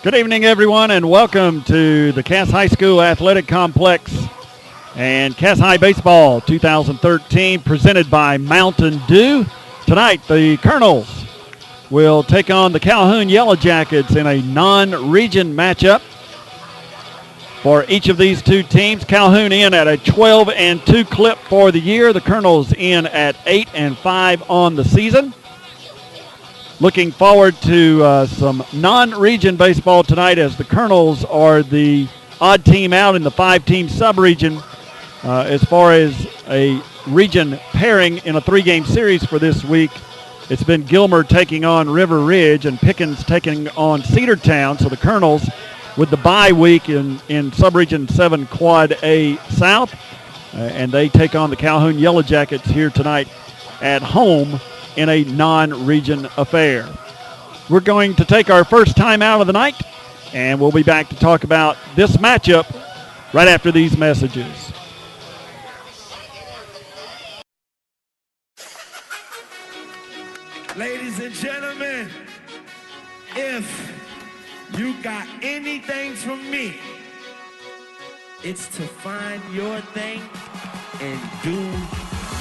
Good evening, everyone, and welcome to the Cass High School Athletic Complex and Cass High Baseball 2013, presented by Mountain Dew. Tonight, the Colonels will take on the Calhoun Yellow Jackets in a non-region matchup. For each of these two teams, Calhoun in at a 12-2 clip for the year. The Colonels in at 8-5 on the season. Looking forward to some non-region baseball tonight, as the Colonels are the odd team out in the 5-team sub-region as far as a region pairing in a 3-game series for this week. It's been Gilmer taking on River Ridge and Pickens taking on Cedartown. So the Colonels, with the bye week in sub-region 7 Quad A South, and they take on the Calhoun Yellow Jackets here tonight at home in a non-region affair. We're going to take our first time out of the night, and we'll be back to talk about this matchup right after these messages. Ladies and gentlemen, if you got anything from me, it's to find your thing and do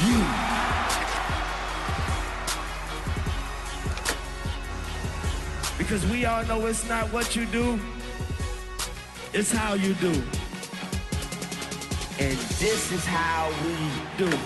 you. Because we all know it's not what you do, it's how you do. And this is how we do.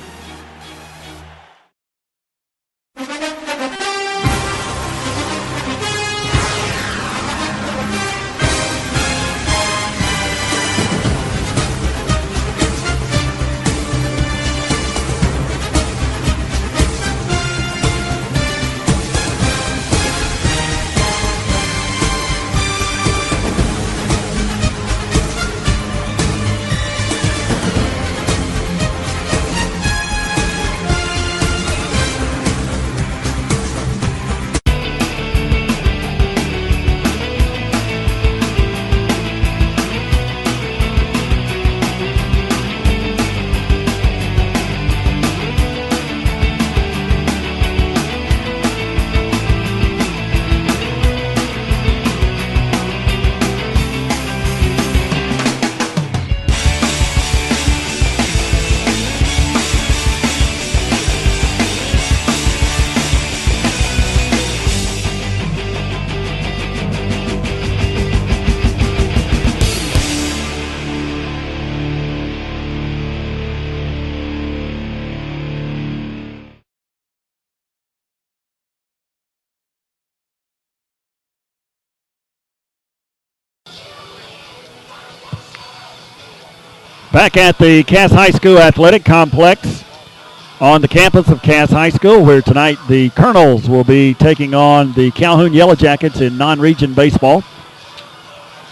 Back at the Cass High School Athletic Complex on the campus of Cass High School, where tonight the Colonels will be taking on the Calhoun Yellow Jackets in non-region baseball.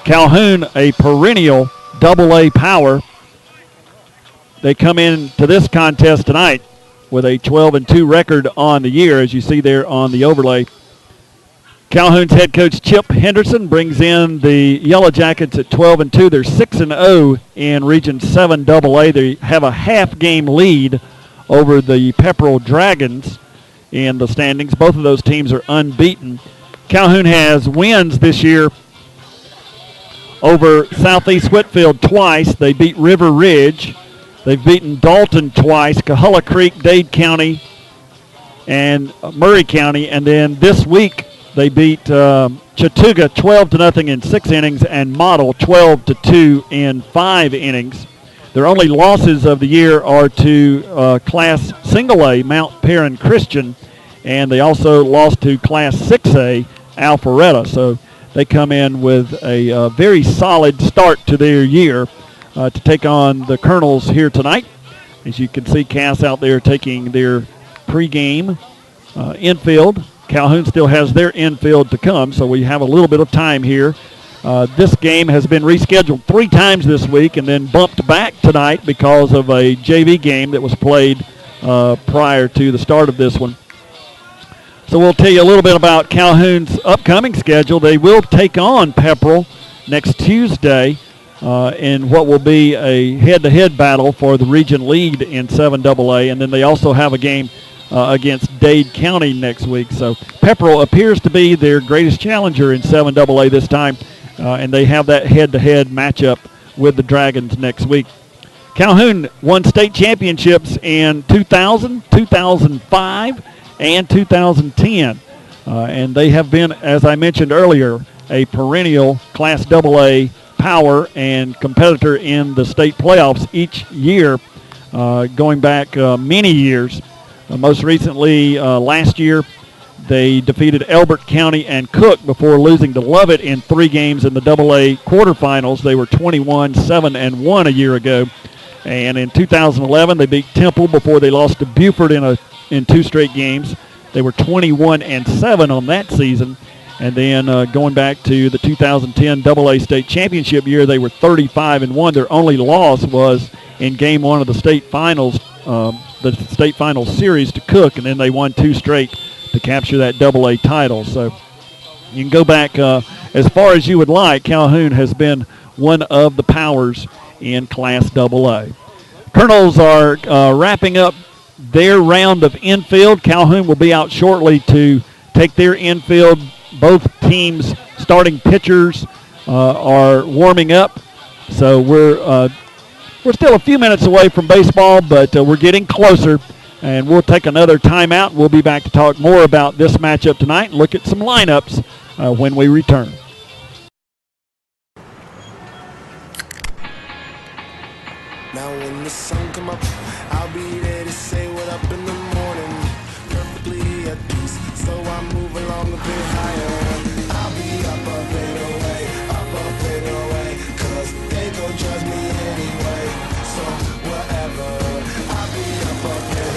Calhoun, a perennial AA power. They come into this contest tonight with a 12-2 record on the year, as you see there on the overlay. Calhoun's head coach Chip Henderson brings in the Yellow Jackets at 12-2. They're 6-0 in Region 7 AA. They have a half-game lead over the Pepperell Dragons in the standings. Both of those teams are unbeaten. Calhoun has wins this year over Southeast Whitfield twice. They beat River Ridge. They've beaten Dalton twice, Coahulla Creek, Dade County, and Murray County. And then this week, they beat Chattooga 12-0 in 6 innings and Model 12-2 in 5 innings. Their only losses of the year are to Class Single A Mount Perrin Christian, and they also lost to Class 6A Alpharetta. So they come in with a very solid start to their year to take on the Colonels here tonight. As you can see, Cass out there taking their pregame infield. Calhoun still has their infield to come, so we have a little bit of time here. This game has been rescheduled 3 times this week and then bumped back tonight because of a JV game that was played prior to the start of this one. So we'll tell you a little bit about Calhoun's upcoming schedule. They will take on Pepperell next Tuesday in what will be a head-to-head battle for the region lead in 7AA, and then they also have a game against Dade County next week. So Pepperell appears to be their greatest challenger in 7AA this time, and they have that head-to-head matchup with the Dragons next week. Calhoun won state championships in 2000, 2005, and 2010. And they have been, as I mentioned earlier, a perennial Class AA power and competitor in the state playoffs each year, going back many years. Most recently, last year, they defeated Elbert County and Cook before losing to Lovett in 3 games in the AA quarterfinals. They were 21-7-1 a year ago. And in 2011, they beat Temple before they lost to Buford in 2 straight games. They were 21-7 on that season. And then going back to the 2010 AA state championship year, they were 35-1. Their only loss was in game 1 of the state finals series to Cook, and then they won 2 straight to capture that AA title. So you can go back as far as you would like. Calhoun has been one of the powers in Class AA. Colonels are wrapping up their round of infield. Calhoun will be out shortly to take their infield. Both teams' starting pitchers are warming up, so we're still a few minutes away from baseball, but we're getting closer, and we'll take another timeout. We'll be back to talk more about this matchup tonight and look at some lineups when we return. Now when the sun come up, I'll be there to say what up in the morning. Perfectly at peace, so I move along a bit higher. I'll be up and away, cause they gon' judge me anyway. So whatever, I'll be up and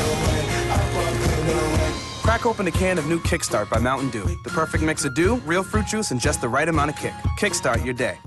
away. Crack open a can of new Kickstart by Mountain Dew. The perfect mix of dew, real fruit juice, and just the right amount of kick. Kickstart your day.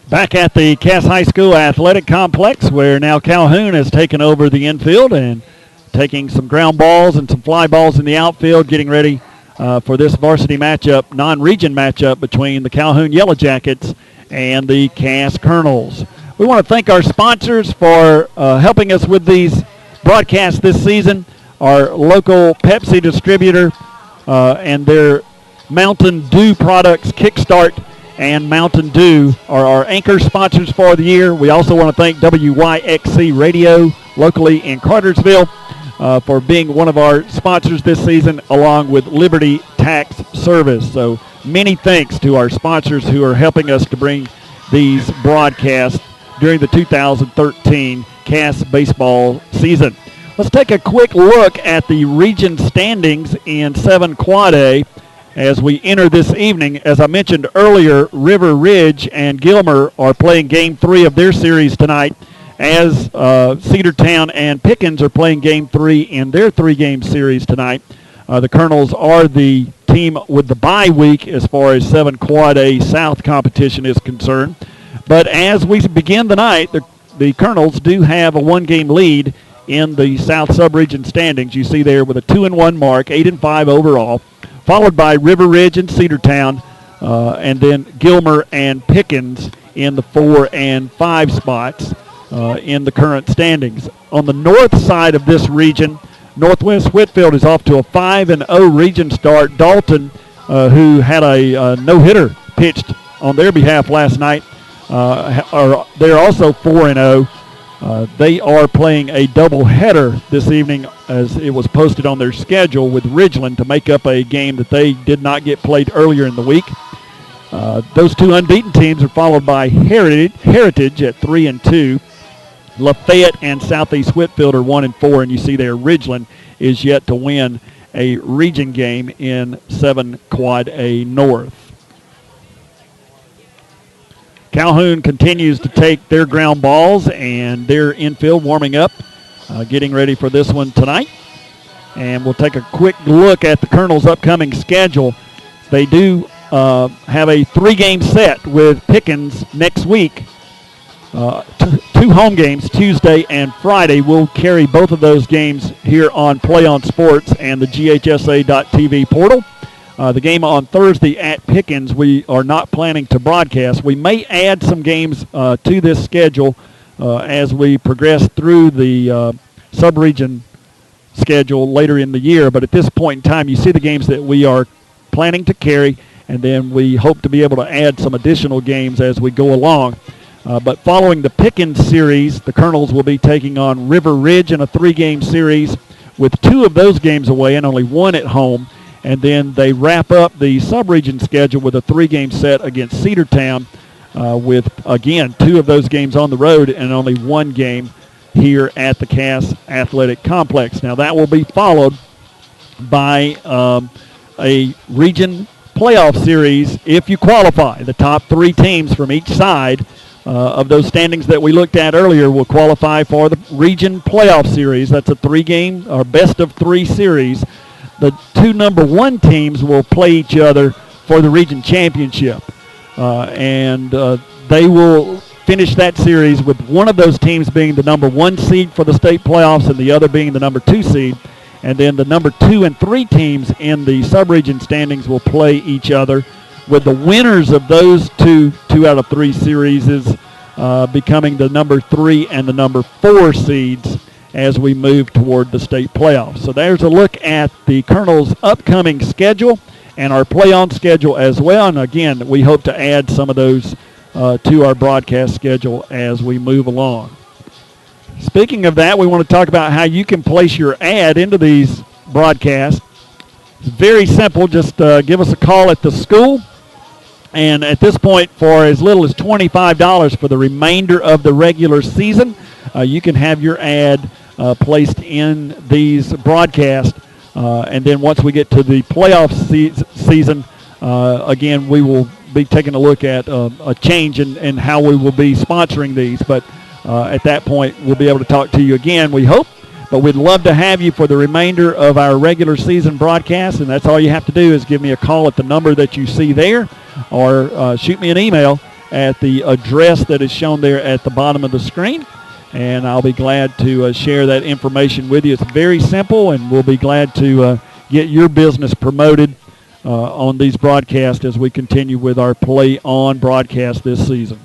Back at the Cass High School Athletic Complex, where now Calhoun has taken over the infield and taking some ground balls and some fly balls in the outfield, getting ready for this varsity matchup, non-region matchup between the Calhoun Yellow Jackets and the Cass Colonels. We want to thank our sponsors for helping us with these broadcasts this season. Our local Pepsi distributor and their Mountain Dew products, Kickstart and Mountain Dew, are our anchor sponsors for the year. We also want to thank WYXC Radio locally in Cartersville for being one of our sponsors this season, along with Liberty Tax Service. So many thanks to our sponsors who are helping us to bring these broadcasts during the 2013 Cass baseball season. Let's take a quick look at the region standings in 7 Quad A as we enter this evening. As I mentioned earlier, River Ridge and Gilmer are playing Game 3 of their series tonight as Cedartown and Pickens are playing Game 3 in their 3-game series tonight. The Colonels are the team with the bye week as far as 7 Quad A South competition is concerned. But as we begin the night, the Colonels do have a 1-game lead in the South Subregion standings. You see there with a 2-1 mark, 8-5 overall, followed by River Ridge and Cedartown, and then Gilmer and Pickens in the 4 and 5 spots in the current standings. On the north side of this region, Northwest Whitfield is off to a 5-0 region start. Dalton, who had a no-hitter pitched on their behalf last night, they're also 4-0. They are playing a doubleheader this evening, as it was posted on their schedule, with Ridgeland to make up a game that they did not get played earlier in the week. Those 2 unbeaten teams are followed by Heritage at 3-2. Lafayette and Southeast Whitfield are 1-4, and you see there Ridgeland is yet to win a region game in 7 Quad A North. Calhoun continues to take their ground balls and their infield warming up, getting ready for this one tonight. And we'll take a quick look at the Colonels' upcoming schedule. They do have a 3-game set with Pickens next week. 2 home games, Tuesday and Friday. We'll carry both of those games here on Play On Sports and the GHSA.TV portal. The game on Thursday at Pickens, we are not planning to broadcast. We may add some games to this schedule as we progress through the sub-region schedule later in the year. But at this point in time, you see the games that we are planning to carry, and then we hope to be able to add some additional games as we go along. But following the Pickens series, the Colonels will be taking on River Ridge in a 3-game series with 2 of those games away and only 1 at home. And then they wrap up the sub-region schedule with a 3-game set against Cedartown with, again, 2 of those games on the road and only 1 game here at the Cass Athletic Complex. Now, that will be followed by a region playoff series if you qualify. The top 3 teams from each side of those standings that we looked at earlier will qualify for the region playoff series. That's a 3-game or best-of-3 series. The 2 number 1 teams will play each other for the region championship. And they will finish that series with one of those teams being the number 1 seed for the state playoffs and the other being the number 2 seed. And then the number 2 and 3 teams in the sub-region standings will play each other, with the winners of those 2 out of 3 series becoming the number 3 and the number 4 seeds as we move toward the state playoffs. So there's a look at the Colonels' upcoming schedule and our play-on schedule as well. And again, we hope to add some of those to our broadcast schedule as we move along. Speaking of that, we want to talk about how you can place your ad into these broadcasts. It's very simple. Just give us a call at the school. And at this point, for as little as $25 for the remainder of the regular season, you can have your ad placed in these broadcasts. And then once we get to the playoff season, again, we will be taking a look at a change in how we will be sponsoring these. But at that point, we'll be able to talk to you again, we hope. But we'd love to have you for the remainder of our regular season broadcast, and that's all you have to do is give me a call at the number that you see there, or shoot me an email at the address that is shown there at the bottom of the screen, and I'll be glad to share that information with you. It's very simple, and we'll be glad to get your business promoted on these broadcasts as we continue with our Play On broadcast this season.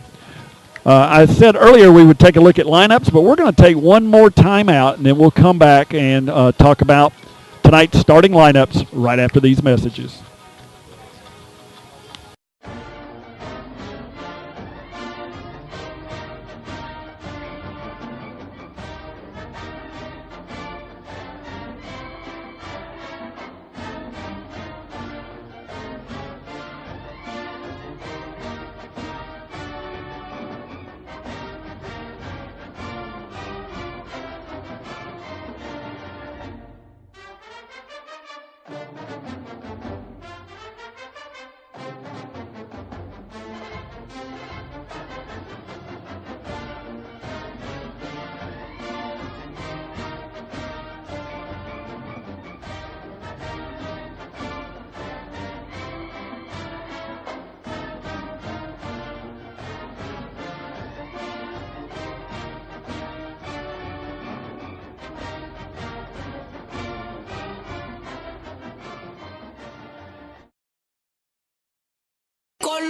I said earlier we would take a look at lineups, but we're going to take one more timeout, and then we'll come back and talk about tonight's starting lineups right after these messages.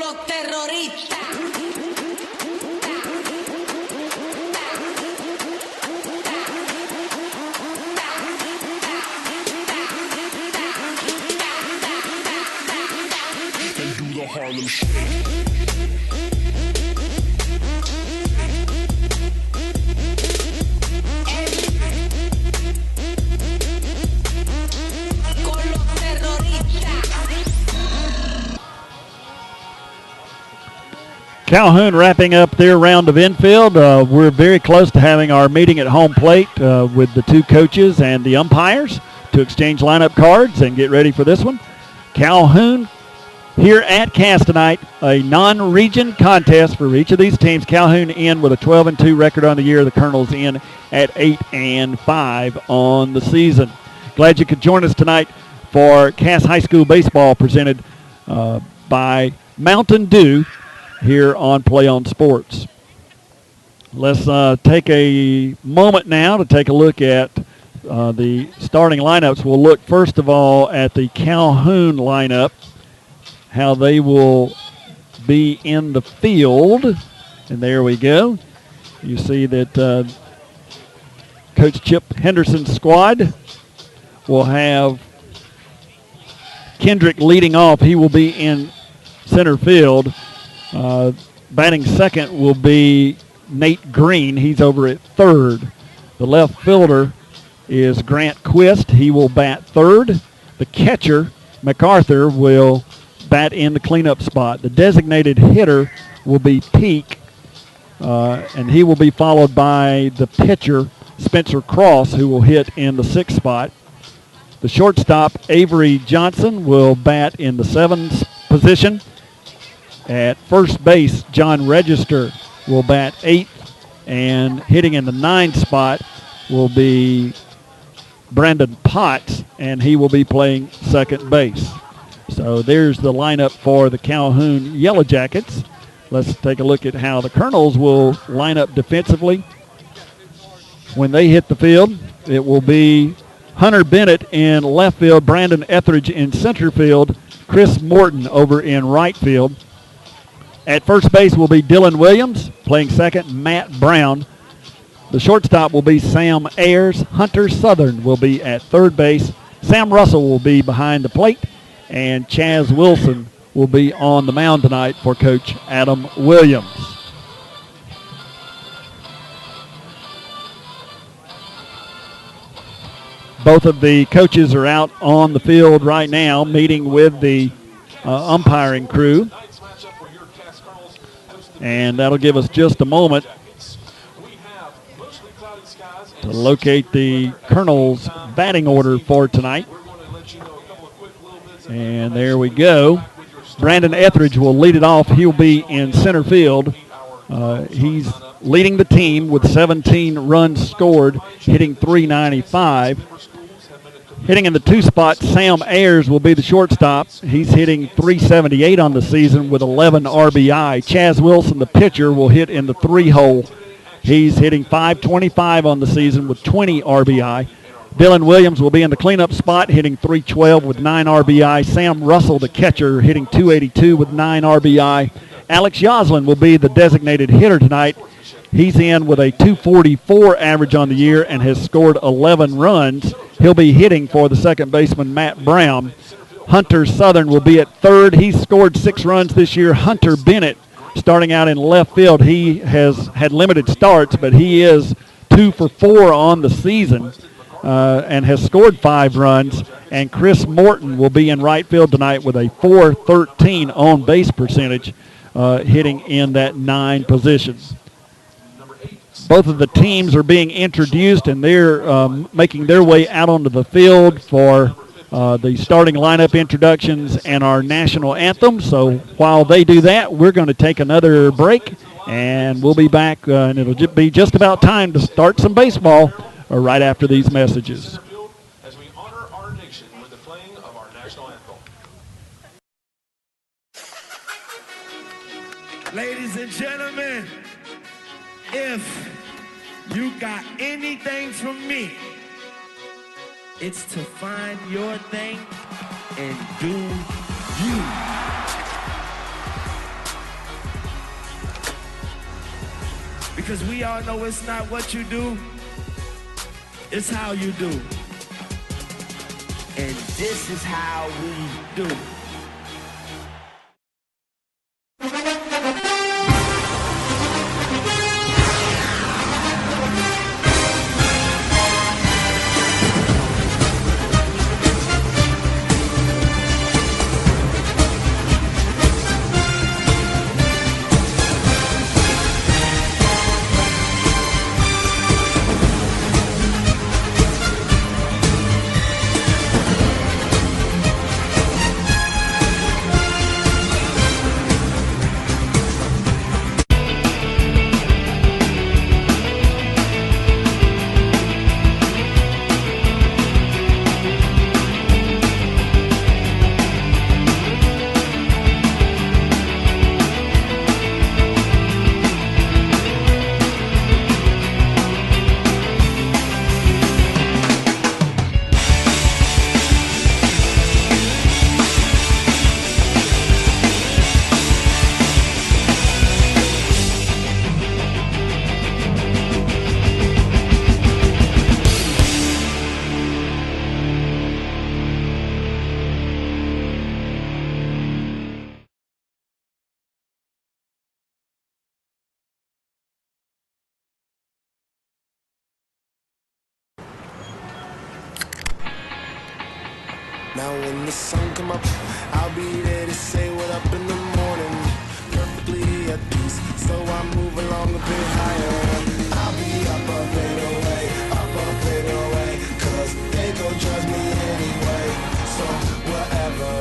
los terroristas. Harlem Shake. Calhoun wrapping up their round of infield. We're very close to having our meeting at home plate with the two coaches and the umpires to exchange lineup cards and get ready for this one. Calhoun here at Cass tonight, a non-region contest for each of these teams. Calhoun in with a 12-2 record on the year. The Colonels in at 8-5 on the season. Glad you could join us tonight for Cass High School baseball presented by Mountain Dew here on Play on Sports. Let's take a moment now to take a look at the starting lineups. We'll look first of all at the Calhoun lineup, how they will be in the field. And there we go. You see that Coach Chip Henderson's squad will have Kendrick leading off. He will be in center field. Batting second will be Nate Green. He's over at third. The left fielder is Grant Quist. He will bat third. The catcher, MacArthur, will bat in the cleanup spot. The designated hitter will be Peak, and he will be followed by the pitcher, Spencer Cross, who will hit in the sixth spot. The shortstop, Avery Johnson, will bat in the seventh position. At first base, John Register will bat eighth, and hitting in the ninth spot will be Brandon Potts, and he will be playing second base. So there's the lineup for the Calhoun Yellow Jackets. Let's take a look at how the Colonels will line up defensively. When they hit the field, it will be Hunter Bennett in left field, Brandon Etheridge in center field, Chris Morton over in right field. At first base will be Dylan Williams, playing second, Matt Brown. The shortstop will be Sam Ayers. Hunter Southern will be at third base. Sam Russell will be behind the plate, and Chaz Wilson will be on the mound tonight for Coach Adam Williams. Both of the coaches are out on the field right now meeting with the umpiring crew. And that'll give us just a moment to locate the Colonel's batting order for tonight. And there we go. Brandon Etheridge will lead it off. He'll be in center field. He's leading the team with 17 runs scored, hitting .395. Hitting in the two spot, Sam Ayers will be the shortstop. He's hitting .378 on the season with 11 RBI. Chaz Wilson, the pitcher, will hit in the three hole. He's hitting .525 on the season with 20 RBI. Dylan Williams will be in the cleanup spot, hitting .312 with 9 RBI. Sam Russell, the catcher, hitting .282 with 9 RBI. Alex Yoslin will be the designated hitter tonight. He's in with a .244 average on the year and has scored 11 runs. He'll be hitting for the second baseman, Matt Brown. Hunter Southern will be at third. He's scored 6 runs this year. Hunter Bennett starting out in left field. He has had limited starts, but he is 2 for 4 on the season and has scored 5 runs. And Chris Morton will be in right field tonight with a .413 on base percentage, hitting in that 9 position. Both of the teams are being introduced, and they're making their way out onto the field for the starting lineup introductions and our national anthem. So while they do that, we're going to take another break, and we'll be back, and it'll be just about time to start some baseball right after these messages. As we honor our nation with the playing of our national anthem. Ladies and gentlemen, if you got anything from me, it's to find your thing and do you. Because we all know it's not what you do, it's how you do. And this is how we do. Now when the sun come up, I'll be there to say what up in the morning. Perfectly at peace, so I move along a bit higher. I'll be up and away, cause they gon' judge me anyway. So whatever,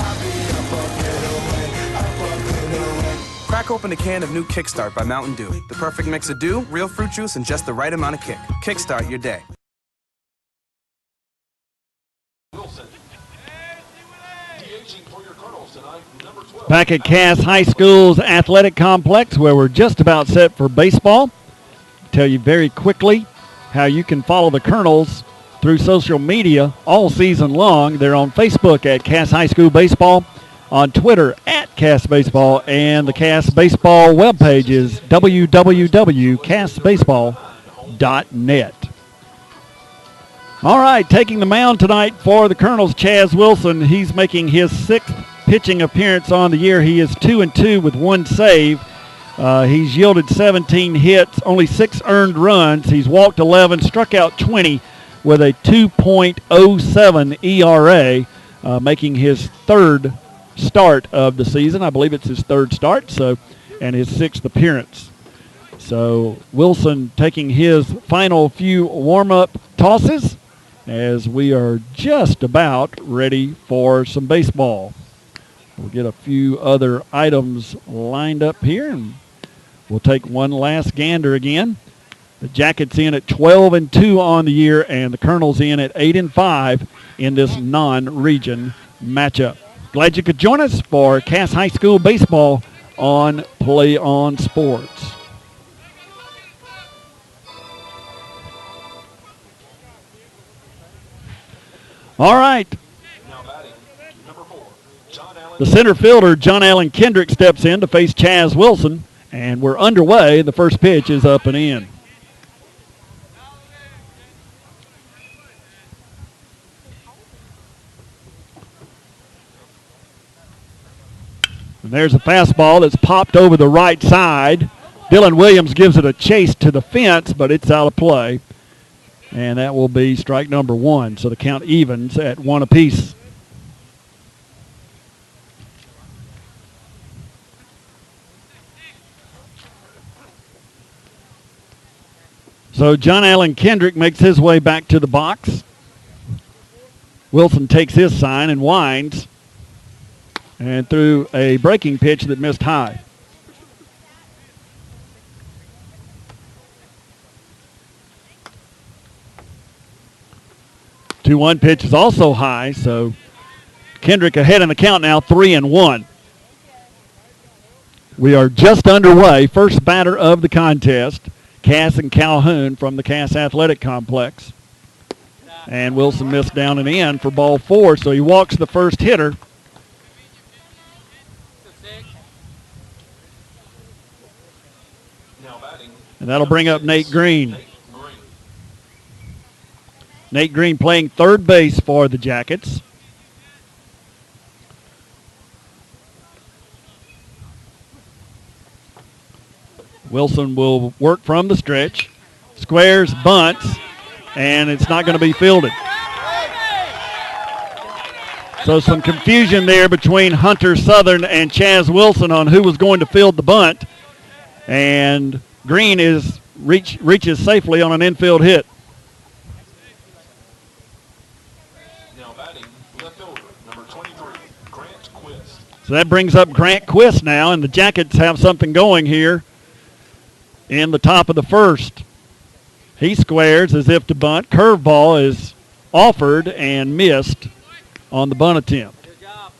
I'll be up and away. Crack open a can of new Kickstart by Mountain Dew. The perfect mix of dew, real fruit juice, and just the right amount of kick. Kickstart your day. Back at Cass High School's athletic complex, where we're just about set for baseball. Tell you very quickly how you can follow the Colonels through social media all season long. They're on Facebook at Cass High School Baseball, on Twitter at Cass Baseball, and the Cass Baseball webpage is www.cassbaseball.net. All right, taking the mound tonight for the Colonels, Chaz Wilson. He's making his 6th pitching appearance on the year. He is 2-2 with 1 save. He's yielded 17 hits, only 6 earned runs. He's walked 11, struck out 20 with a 2.07 ERA, making his 3rd start of the season. I believe it's his 3rd start, and his 6th appearance. So Wilson taking his final few warm-up tosses as we are just about ready for some baseball. We'll get a few other items lined up here, and we'll take one last gander again. The Jackets in at 12-2 on the year, and the Colonels in at 8-5 in this non-region matchup. Glad you could join us for Cass High School baseball on Play On Sports. All right. The center fielder, John Allen Kendrick, steps in to face Chaz Wilson, and we're underway. The first pitch is up and in. And there's a fastball that's popped over the right side. Dylan Williams gives it a chase to the fence, but it's out of play. And that will be strike number 1. So the count evens at 1 apiece. So John Allen Kendrick makes his way back to the box. Wilson takes his sign and winds, and threw a breaking pitch that missed high. The 2-1 pitch is also high, so Kendrick ahead in the count now, 3-1. We are just underway. First batter of the contest, Cass and Calhoun from the Cass Athletic Complex. And Wilson missed down and in for ball 4, so he walks the first hitter. Now batting. And that'll bring up Nate Green. Nate Green. Nate Green playing third base for the Jackets. Wilson will work from the stretch. Squares, bunts, and it's not going to be fielded. So some confusion there between Hunter Southern and Chaz Wilson on who was going to field the bunt. And Green reaches safely on an infield hit. Now batting, left fielder, number 23, Grant Quist. So that brings up Grant Quist now, and the Jackets have something going here in the top of the first. He squares as if to bunt. Curveball is offered and missed on the bunt attempt. Good job.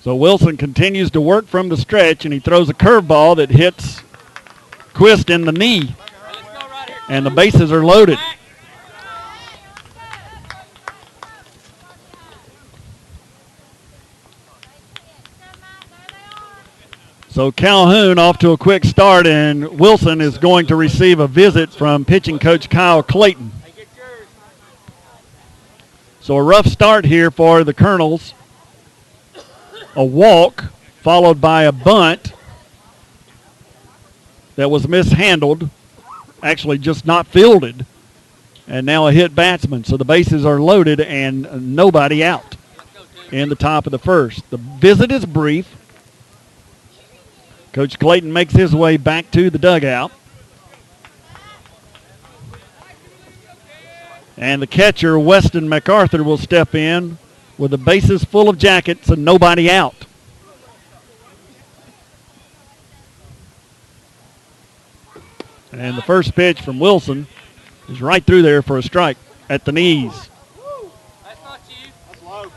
So Wilson continues to work from the stretch, and he throws a curveball that hits Quist in the knee, Hey, let's go right here. and the bases are loaded. So Calhoun off to a quick start, and Wilson is going to receive a visit from pitching coach Kyle Clayton. Hey, get yours. So a rough start here for the Colonels. A walk followed by a bunt that was mishandled, actually just not fielded, and now a hit batsman. So the bases are loaded and nobody out in the top of the first. The visit is brief. Coach Clayton makes his way back to the dugout. And the catcher, Weston MacArthur, will step in with the bases full of Jackets and nobody out. And the first pitch from Wilson is right through there for a strike at the knees. That's not you. That's low. Golly.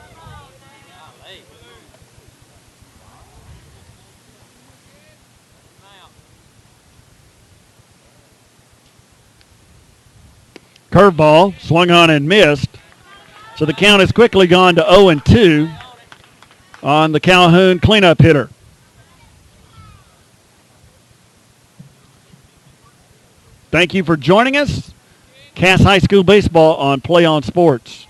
Now. Curveball swung on and missed. So the count has quickly gone to 0-2 on the Calhoun cleanup hitter. Thank you for joining us. Cass High School Baseball on Play On Sports.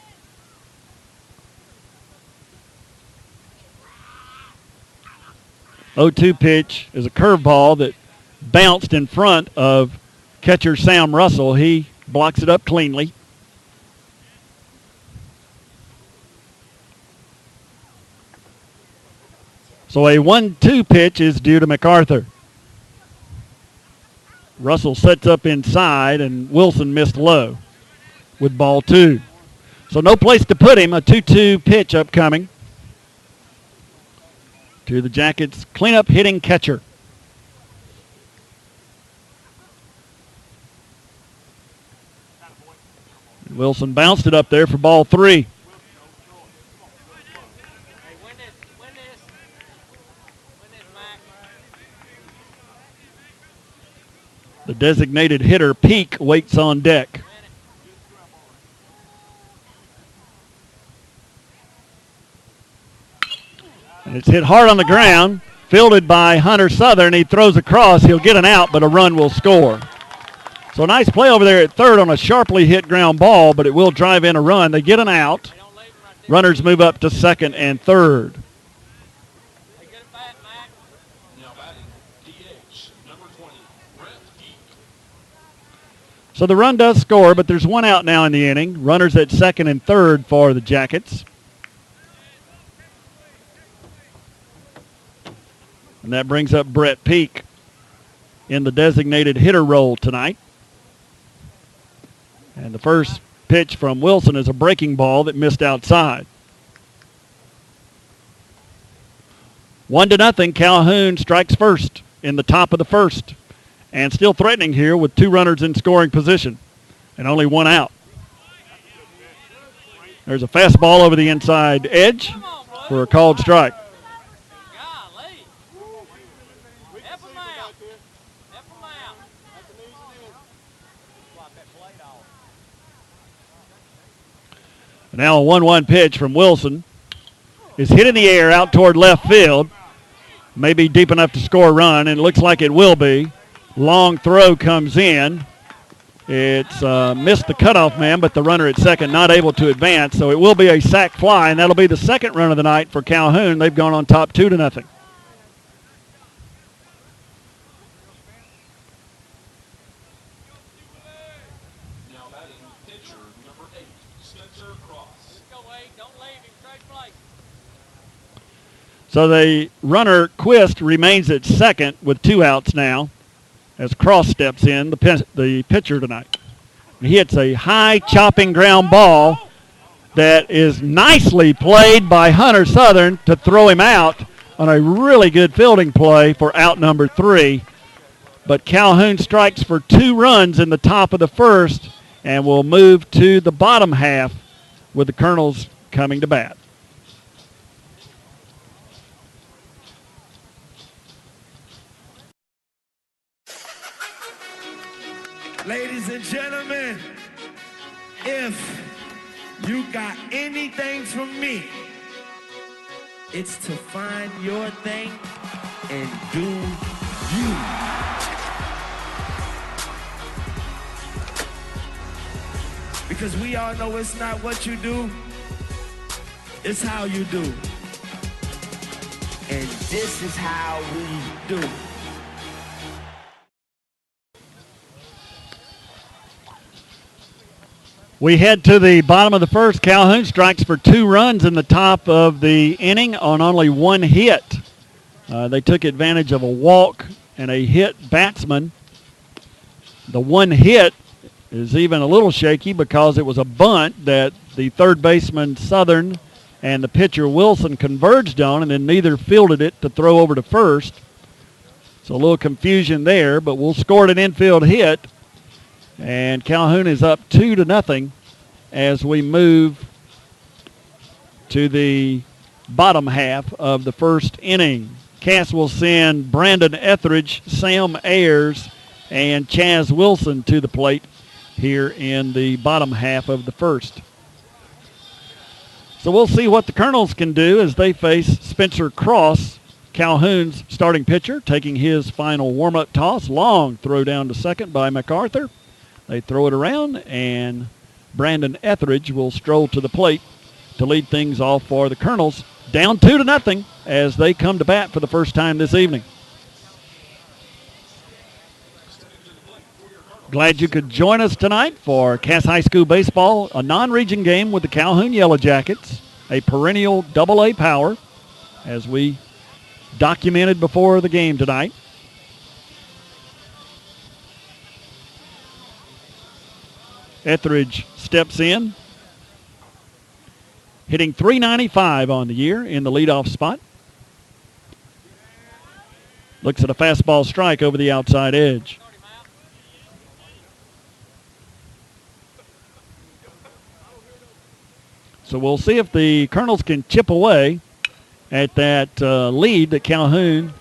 The 0-2 pitch is a curveball that bounced in front of catcher Sam Russell. He blocks it up cleanly. So a 1-2 pitch is due to MacArthur. Russell sets up inside, and Wilson missed low with ball 2. So no place to put him. A 2-2 pitch upcoming to the Jackets' cleanup hitting catcher. Wilson bounced it up there for ball 3. Hey, win this. Win this. Win this, Mac. The designated hitter, Peak, waits on deck. And it's hit hard on the ground, fielded by Hunter Southern. He throws across. He'll get an out, but a run will score. So a nice play over there at third on a sharply hit ground ball, but it will drive in a run. They get an out. Hey, don't leave him right there. Runners move up to second and third. Hey, get it back, Mac. Now batting, DH, number 20, Brett Geek. So the run does score, but there's one out now in the inning. Runners at second and third for the Jackets. And that brings up Brett Peak in the designated hitter role tonight. And the first pitch from Wilson is a breaking ball that missed outside. 1-0, Calhoun strikes first in the top of the first. And still threatening here with 2 runners in scoring position and only 1 out. There's a fastball over the inside edge Come on, bro. for a called strike. Golly. Help him out. Help him out. Now a 1-1 pitch from Wilson is hit in the air out toward left field. Maybe deep enough to score a run, and it looks like it will be. Long throw comes in. It's missed the cutoff man, but the runner at second not able to advance, so it will be a sac fly, and that'll be the second run of the night for Calhoun. They've gone on top 2-0. Now batting pitcher number 8, Spencer Cross. Don't leave him. Trade play. So the runner, Quist, remains at second with 2 outs now as Cross steps in, the pitcher tonight. He hits a high chopping ground ball that is nicely played by Hunter Southern to throw him out on a really good fielding play for out number 3. But Calhoun strikes for 2 runs in the top of the first and will move to the bottom half with the Colonels coming to bat. Ladies and gentlemen, if you got anything from me, it's to find your thing and do you. Because we all know it's not what you do, it's how you do. And this is how we do. We head to the bottom of the first. Calhoun strikes for 2 runs in the top of the inning on only 1 hit. They took advantage of a walk and a hit batsman. The 1 hit is even a little shaky because it was a bunt that the third baseman Southern and the pitcher Wilson converged on, and then neither fielded it to throw over to first. So a little confusion there, but we'll score an infield hit. And Calhoun is up 2-0 as we move to the bottom half of the first inning. Cass will send Brandon Etheridge, Sam Ayers, and Chaz Wilson to the plate here in the bottom half of the first. So we'll see what the Colonels can do as they face Spencer Cross, Calhoun's starting pitcher, taking his final warm-up toss. Long throw down to second by MacArthur. They throw it around, and Brandon Etheridge will stroll to the plate to lead things off for the Colonels. Down 2-0 as they come to bat for the first time this evening. Glad you could join us tonight for Cass High School Baseball, a non-region game with the Calhoun Yellow Jackets, a perennial AA power, as we documented before the game tonight. Etheridge steps in, hitting .395 on the year in the leadoff spot. Looks at a fastball strike over the outside edge. So we'll see if the Colonels can chip away at that lead that Calhoun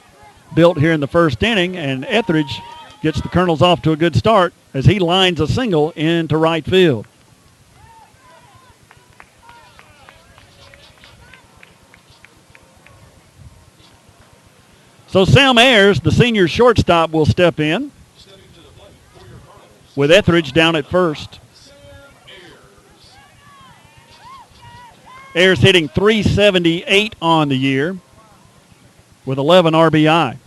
built here in the first inning, and Etheridge gets the Colonels off to a good start as he lines a single into right field. So Sam Ayers, the senior shortstop, will step in with Etheridge down at first. Ayers hitting .378 on the year with 11 RBI.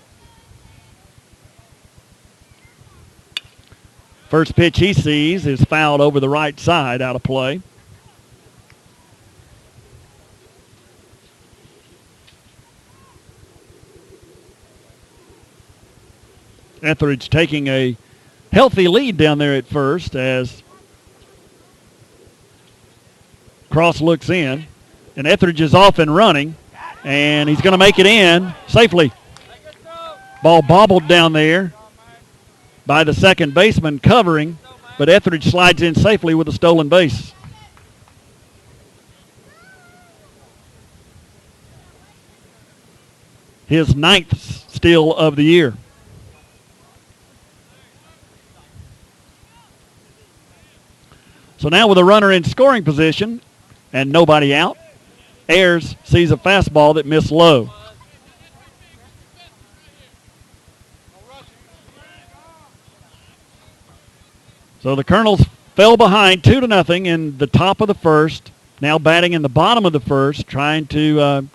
First pitch he sees is fouled over the right side, out of play. Etheridge taking a healthy lead down there at first as Cross looks in, and Etheridge is off and running, and he's going to make it in safely. Ball bobbled down there by the second baseman covering, but Etheridge slides in safely with a stolen base. His 9th steal of the year. So now with a runner in scoring position, and nobody out. Ayers sees a fastball that missed low. So the Colonels fell behind 2-0 in the top of the first. Now batting in the bottom of the first, trying to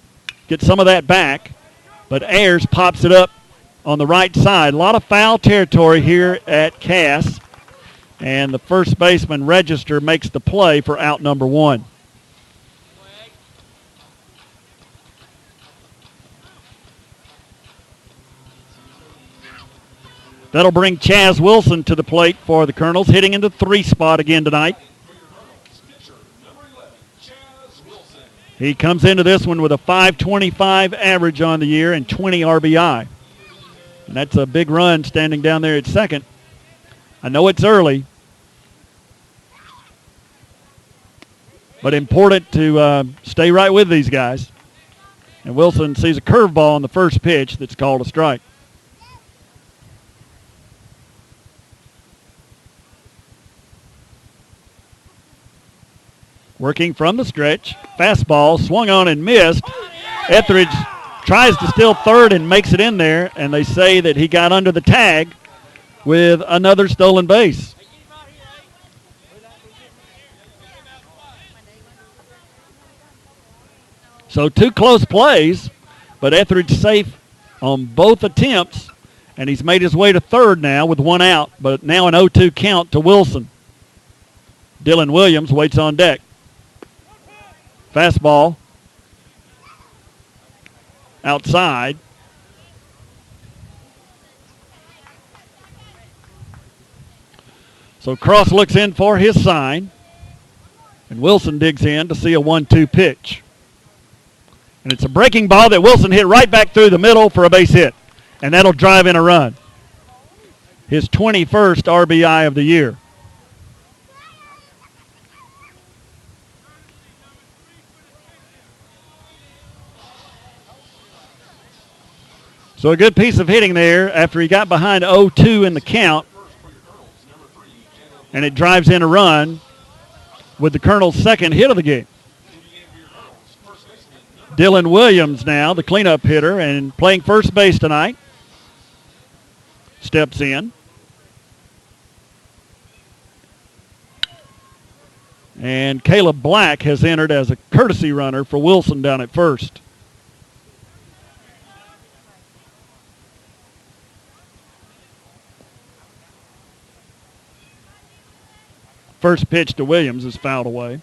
get some of that back. But Ayers pops it up on the right side. A lot of foul territory here at Cass. And the first baseman, Register, makes the play for out number 1. That'll bring Chaz Wilson to the plate for the Colonels, hitting in the 3 spot again tonight. He comes into this one with a .525 average on the year and 20 RBI. And that's a big run standing down there at second. I know it's early, but important to stay right with these guys. And Wilson sees a curveball on the first pitch that's called a strike. Working from the stretch, fastball, swung on and missed. Etheridge tries to steal third and makes it in there, and they say that he got under the tag with another stolen base. So 2 close plays, but Etheridge safe on both attempts, and he's made his way to third now with 1 out, but now an 0-2 count to Wilson. Dylan Williams waits on deck. Fastball outside. So Cross looks in for his sign, and Wilson digs in to see a 1-2 pitch. And it's a breaking ball that Wilson hit right back through the middle for a base hit, and that'll drive in a run. His 21st RBI of the year. So a good piece of hitting there after he got behind 0-2 in the count. And it drives in a run with the Colonel's second hit of the game. Dylan Williams now, the cleanup hitter, and playing first base tonight. Steps in. And Caleb Black has entered as a courtesy runner for Wilson down at first. First pitch to Williams is fouled away.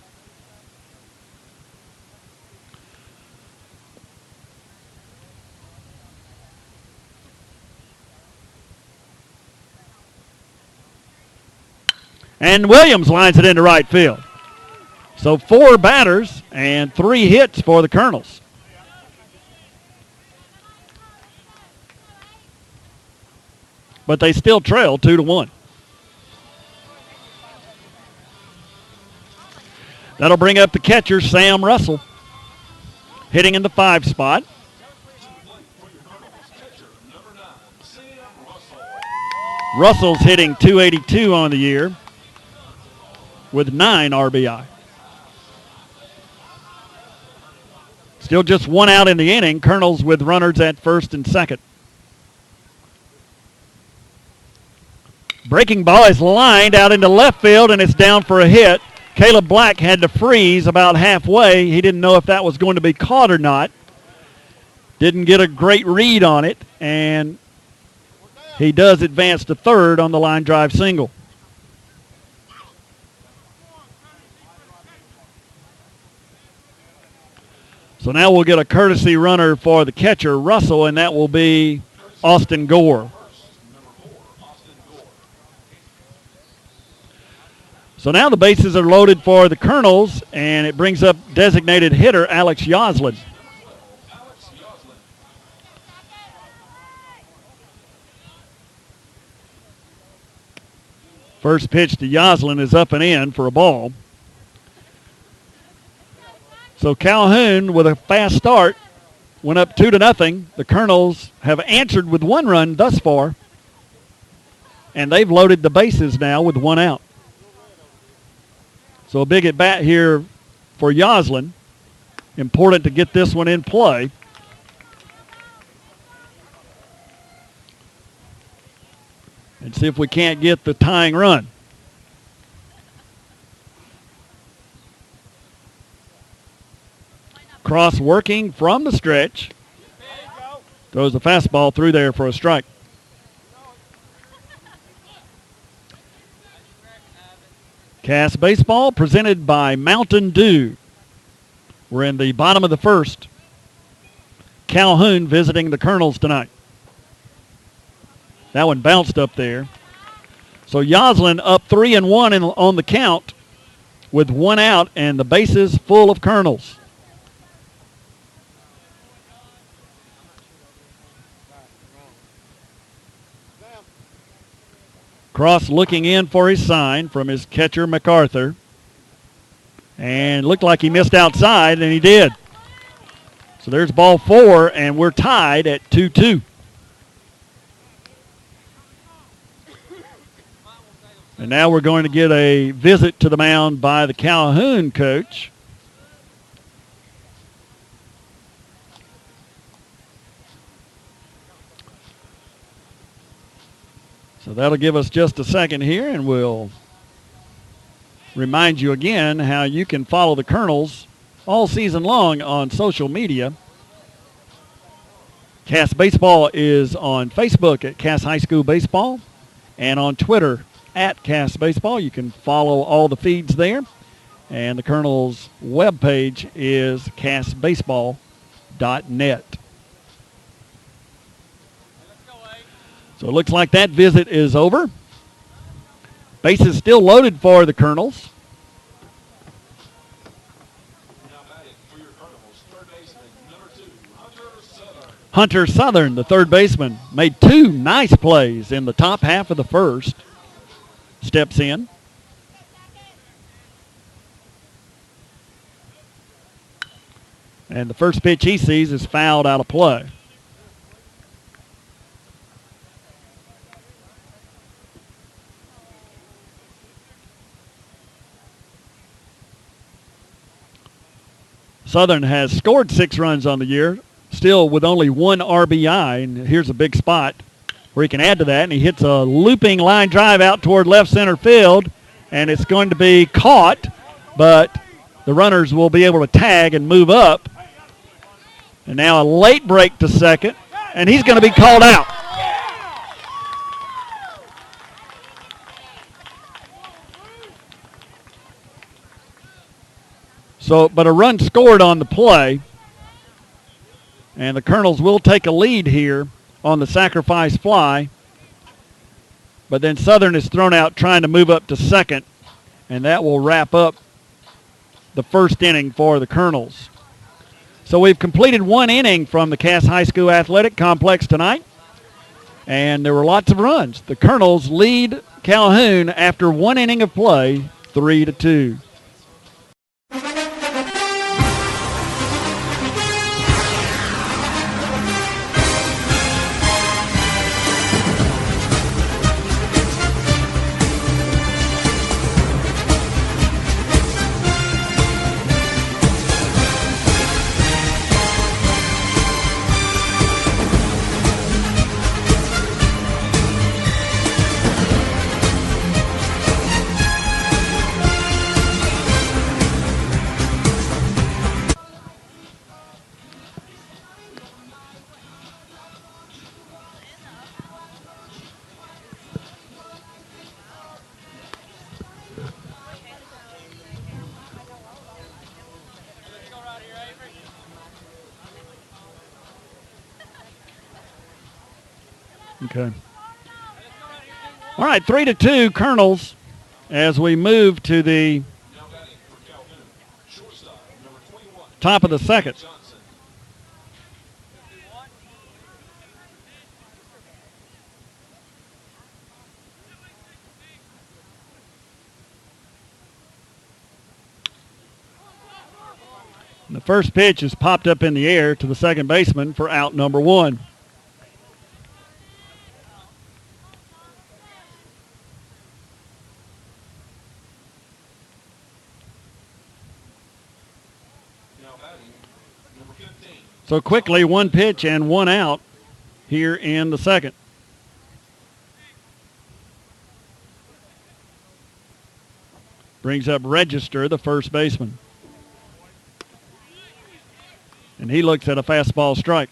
And Williams lines it into right field. So 4 batters and 3 hits for the Colonels. But they still trail 2-1. That'll bring up the catcher, Sam Russell, hitting in the 5 spot. Russell's hitting .282 on the year with 9 RBI. Still just 1 out in the inning. Colonels with runners at first and second. Breaking ball is lined out into left field, and it's down for a hit. Caleb Black had to freeze about halfway. He didn't know if that was going to be caught or not. Didn't get a great read on it, and he does advance to third on the line drive single. So now we'll get a courtesy runner for the catcher, Russell, and that will be Austin Gore. So now the bases are loaded for the Colonels, and it brings up designated hitter Alex Yoslin. First pitch to Yoslin is up and in for a ball. So Calhoun with a fast start went up 2-0. The Colonels have answered with 1 run thus far, and they've loaded the bases now with 1 out. So a big at bat here for Yoslin. Important to get this one in play. And see if we can't get the tying run. Cross working from the stretch. Throws the fastball through there for a strike. Cass Baseball presented by Mountain Dew. We're in the bottom of the first. Calhoun visiting the Colonels tonight. That one bounced up there. So Yoslin up 3-1 on the count with one out and the bases full of Colonels. Cross looking in for his sign from his catcher, MacArthur. And looked like he missed outside, and he did. So there's ball 4, and we're tied at 2-2. And now we're going to get a visit to the mound by the Calhoun coach. So that'll give us just a second here, and we'll remind you again how you can follow the Colonels all season long on social media. Cass Baseball is on Facebook at Cass High School Baseball and on Twitter at Cass Baseball. You can follow all the feeds there. And the Colonels' webpage is cassbaseball.net. So it looks like that visit is over. Bases still loaded for the Colonels. Hunter Southern, the third baseman, made 2 nice plays in the top half of the first. Steps in. And the first pitch he sees is fouled out of play. Southern has scored 6 runs on the year, still with only 1 RBI. And here's a big spot where he can add to that. And he hits a looping line drive out toward left center field. And it's going to be caught, but the runners will be able to tag and move up. And now a late break to second. And he's going to be called out. So, but a run scored on the play, and the Colonels will take a lead here on the sacrifice fly. But then Southern is thrown out trying to move up to second, and that will wrap up the first inning for the Colonels. So we've completed 1 inning from the Cass High School Athletic Complex tonight, and there were lots of runs. The Colonels lead Calhoun after 1 inning of play, 3-2. Okay. All right, 3-2 Colonels as we move to the top of the second. And the first pitch is popped up in the air to the second baseman for out number 1. Now batting, number 15. So quickly, one pitch and one out here in the second. Brings up Register, the first baseman. And he looks at a fastball strike.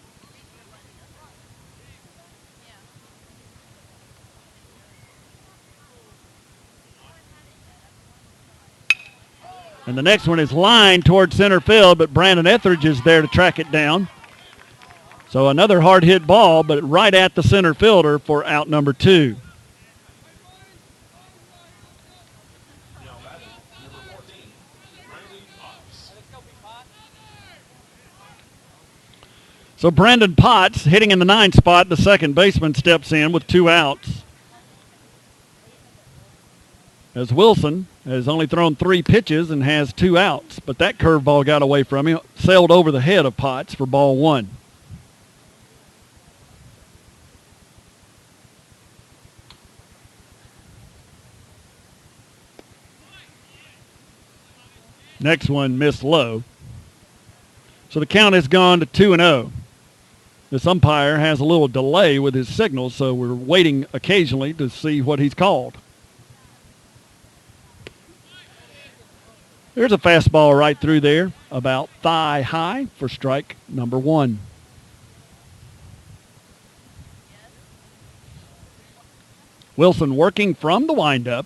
And the next one is lined toward center field, but Brandon Etheridge is there to track it down. So another hard hit ball, but right at the center fielder for out number 2. Now batting, number 14. Brandon Potts. So Brandon Potts hitting in the 9 spot. The second baseman steps in with 2 outs. As Wilson has only thrown 3 pitches and has 2 outs, but that curveball got away from him, sailed over the head of Potts for ball 1. Next one missed low. So the count has gone to 2-0. This umpire has a little delay with his signals, so we're waiting occasionally to see what he's called. There's a fastball right through there, about thigh high for strike number 1. Wilson working from the windup.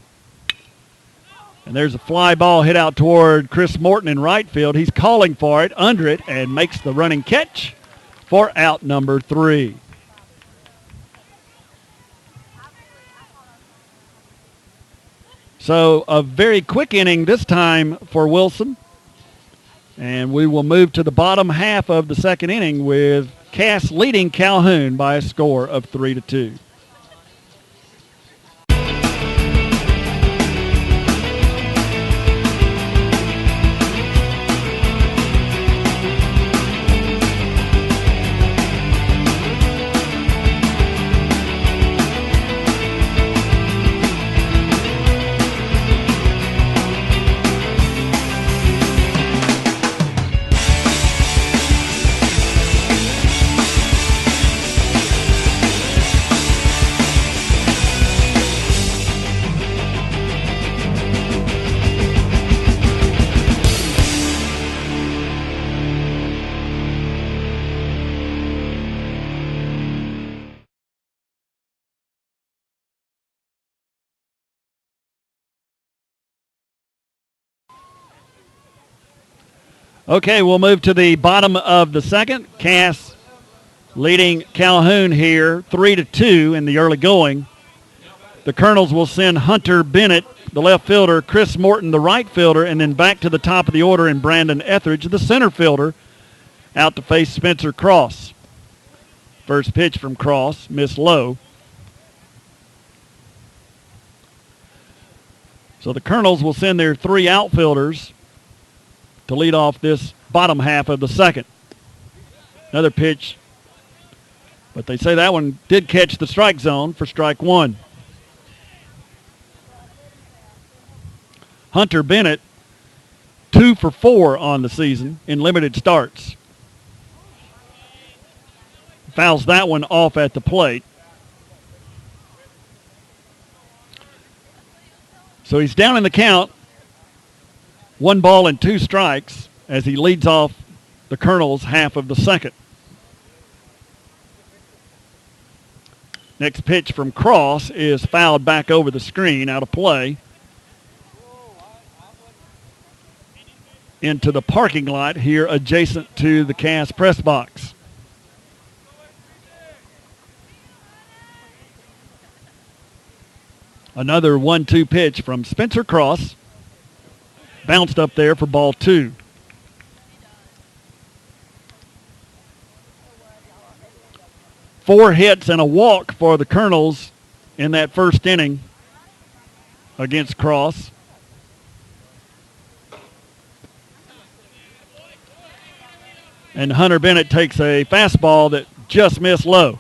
And there's a fly ball hit out toward Chris Morton in right field. He's calling for it, under it, and makes the running catch for out number 3. So a very quick inning this time for Wilson. And we will move to the bottom half of the second inning with Cass leading Calhoun by a score of 3-2. Okay, we'll move to the bottom of the second. Cass leading Calhoun here 3-2 in the early going. The Colonels will send Hunter Bennett, the left fielder, Chris Morton, the right fielder, and then back to the top of the order in Brandon Etheridge, the center fielder, out to face Spencer Cross. First pitch from Cross, missed low. So the Colonels will send their 3 outfielders to lead off this bottom half of the second. Another pitch, but they say that one did catch the strike zone for strike 1. Hunter Bennett, 2 for 4 on the season in limited starts. Fouls that one off at the plate. So he's down in the count. 1 ball and 2 strikes as he leads off the Colonels' half of the second. Next pitch from Cross is fouled back over the screen, out of play, into the parking lot here adjacent to the Cass press box. Another 1-2 pitch from Spencer Cross. Bounced up there for ball 2. Four hits and a walk for the Colonels in that first inning against Cross. And Hunter Bennett takes a fastball that just missed low.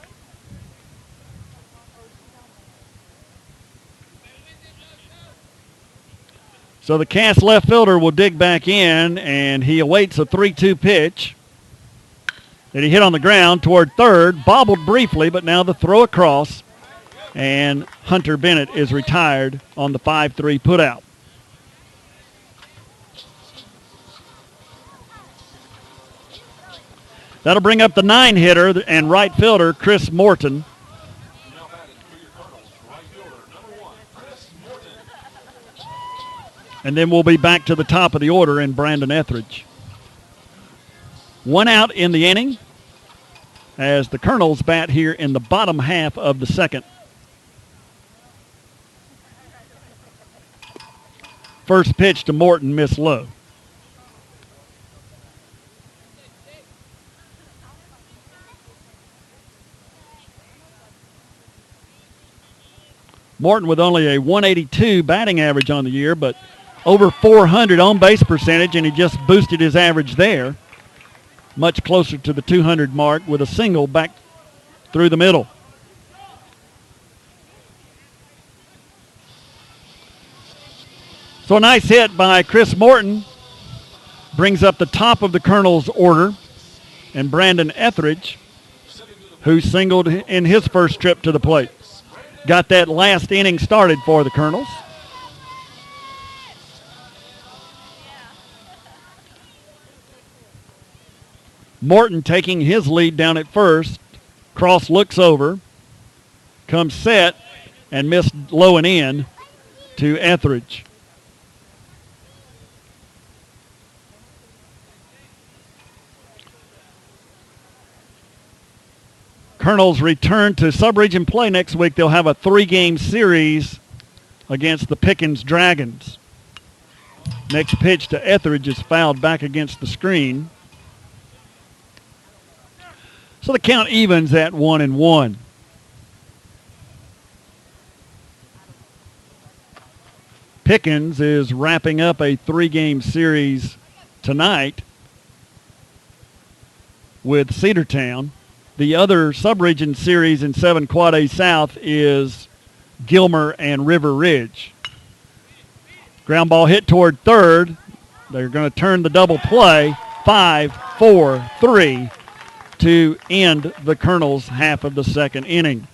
So the Cass left fielder will dig back in, and he awaits a 3-2 pitch that he hit on the ground toward third, bobbled briefly, but now the throw across, and Hunter Bennett is retired on the 5-3 putout. That'll bring up the 9-hitter and right fielder, Chris Morton. Now batting for your Colonels, right fielder, number 1, Chris Morton. And then we'll be back to the top of the order in Brandon Etheridge. 1 out in the inning as the Colonels bat here in the bottom half of the second. First pitch to Morton, missed low. Morton with only a 182 batting average on the year, but over 400 on base percentage, and he just boosted his average there, much closer to the 200 mark with a single back through the middle. So a nice hit by Chris Morton brings up the top of the Colonels' order, and Brandon Etheridge, who singled in his first trip to the plate, got that last inning started for the Colonels. Morton taking his lead down at first. Cross looks over, comes set, and missed low and in to Etheridge. Colonels return to sub-region play next week. They'll have a 3-game series against the Pickens Dragons. Next pitch to Etheridge is fouled back against the screen. So the count evens at 1-1. Pickens is wrapping up a 3-game series tonight with Cedartown. The other sub-region series in 7 Quad A South is Gilmer and River Ridge. Ground ball hit toward third. They're going to turn the double play, 5-4-3, to end the Colonels' half of the second inning.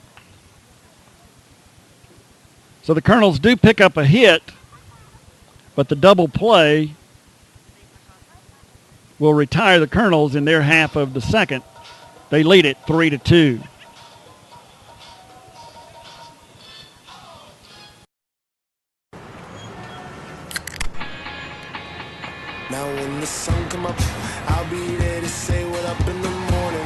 So the Colonels do pick up a hit, but the double play will retire the Colonels in their half of the second. They lead it 3-2. Now when the sun come up, I'll be there to say what up in the morning.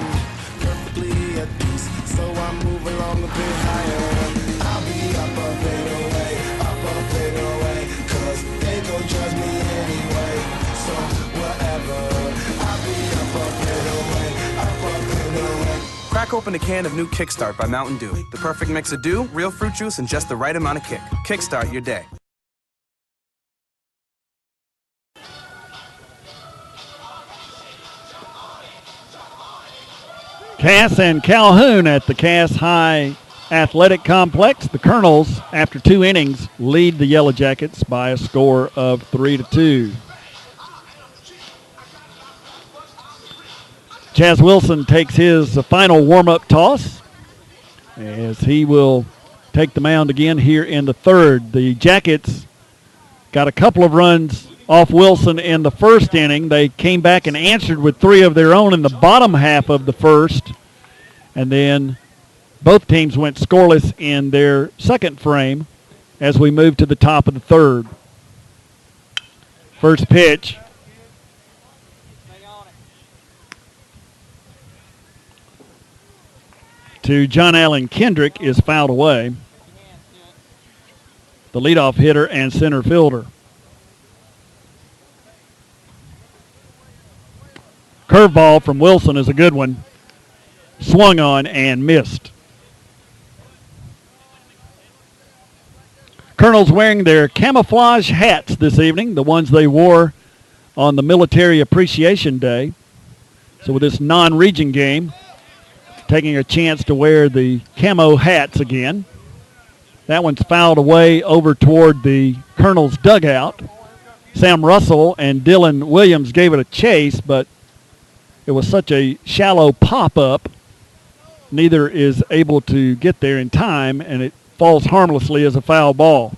Perfectly at peace, so I move along a bit higher. I'll be up and away, 'cause they gon' judge me anyway. So whatever, I'll be up and away. Crack open a can of new Kickstart by Mountain Dew. The perfect mix of dew, real fruit juice, and just the right amount of kick. Kickstart your day. Cass and Calhoun at the Cass High Athletic Complex. The Colonels, after 2 innings, lead the Yellow Jackets by a score of 3-2. Chaz Wilson takes his final warm-up toss as he will take the mound again here in the third. The Jackets got a couple of runs off Wilson in the first inning. They came back and answered with 3 of their own in the bottom half of the first, and then both teams went scoreless in their second frame as we move to the top of the third. First pitch. To John Allen Kendrick is fouled away. The leadoff hitter and center fielder. Curveball from Wilson is a good one. Swung on and missed. Colonels wearing their camouflage hats this evening, the ones they wore on the Military Appreciation Day. So with this non-region game, taking a chance to wear the camo hats again. That one's fouled away over toward the Colonel's dugout. Sam Russell and Dylan Williams gave it a chase, but it was such a shallow pop-up, neither is able to get there in time, and it falls harmlessly as a foul ball.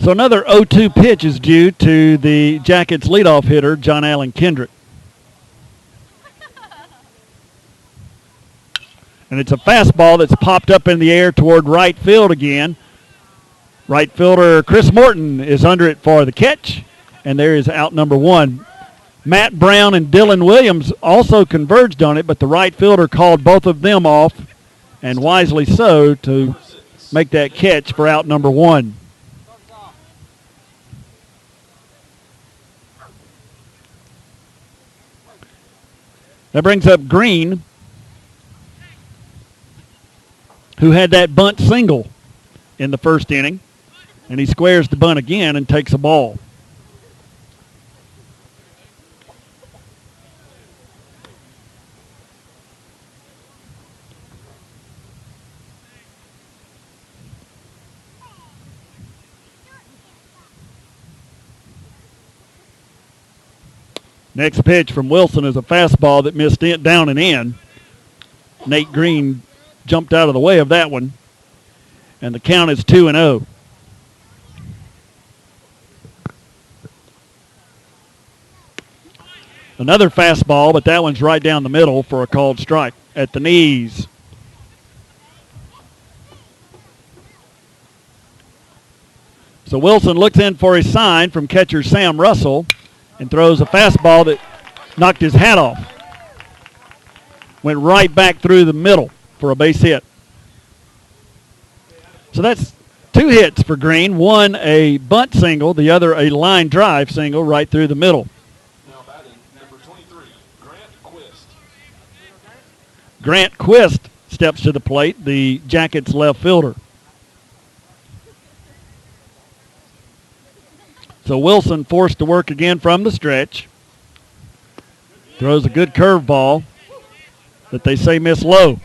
So another 0-2 pitch is due to the Jackets leadoff hitter, John Allen Kendrick. And it's a fastball that's popped up in the air toward right field again. Right fielder Chris Morton is under it for the catch, and there is out number one. Matt Brown and Dylan Williams also converged on it, but the right fielder called both of them off, and wisely so, to make that catch for out number one. That brings up Green, who had that bunt single in the first inning, and he squares the bunt again and takes a ball. Next pitch from Wilson is a fastball that missed it down and in. Nate Green jumped out of the way of that one, and the count is 2-0. Another fastball, but that one's right down the middle for a called strike at the knees. So Wilson looks in for his sign from catcher Sam Russell and throws a fastball that knocked his hat off. Went right back through the middle for a base hit. So that's two hits for Green. One a bunt single, the other a line drive single right through the middle. Now batting, number 23, Grant Quist. Grant Quist steps to the plate, the Jackets left fielder. So Wilson forced to work again from the stretch. Throws a good curveball that they say missed low.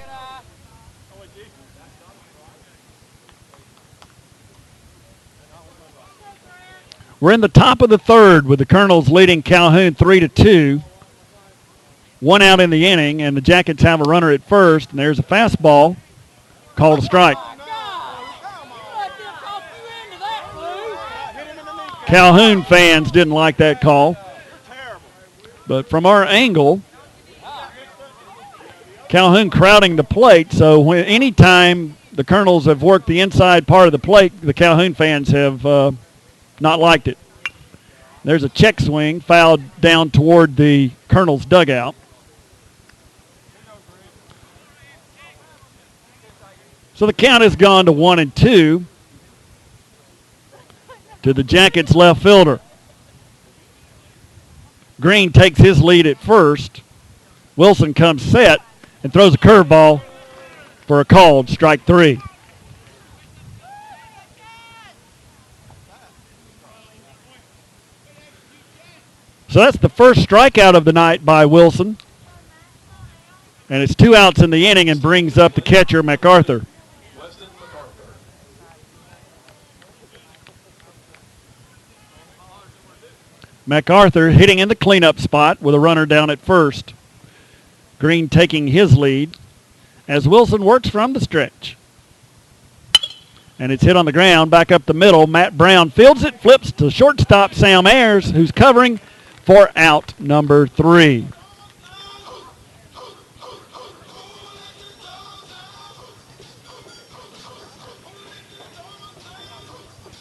We're in the top of the third with the Colonels leading Calhoun 3-2. One out in the inning, and the Jackets have a runner at first, and there's a fastball called a strike. Calhoun fans didn't like that call. But from our angle, Calhoun crowding the plate, so anytime the Colonels have worked the inside part of the plate, the Calhoun fans have not liked it. There's a check swing fouled down toward the Colonels' dugout. So the count has gone to 1-2. To the Jackets left fielder. Green takes his lead at first. Wilson comes set and throws a curveball for a called strike three. So that's the first strikeout of the night by Wilson. And it's 2 outs in the inning and brings up the catcher, MacArthur. MacArthur hitting in the cleanup spot with a runner down at first. Green taking his lead as Wilson works from the stretch. And it's hit on the ground, back up the middle. Matt Brown fields it, flips to shortstop Sam Ayers, who's covering for out number 3.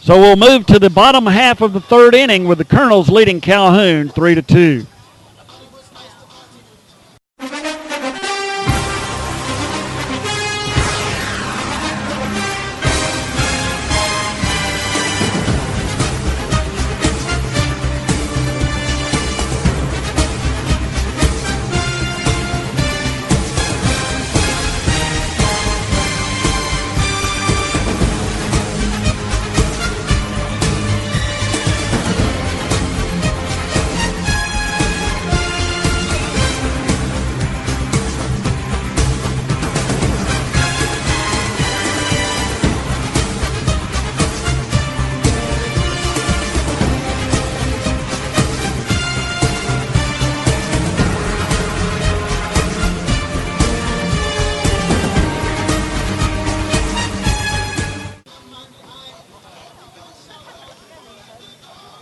So we'll move to the bottom half of the third inning with the Colonels leading Calhoun 3-2.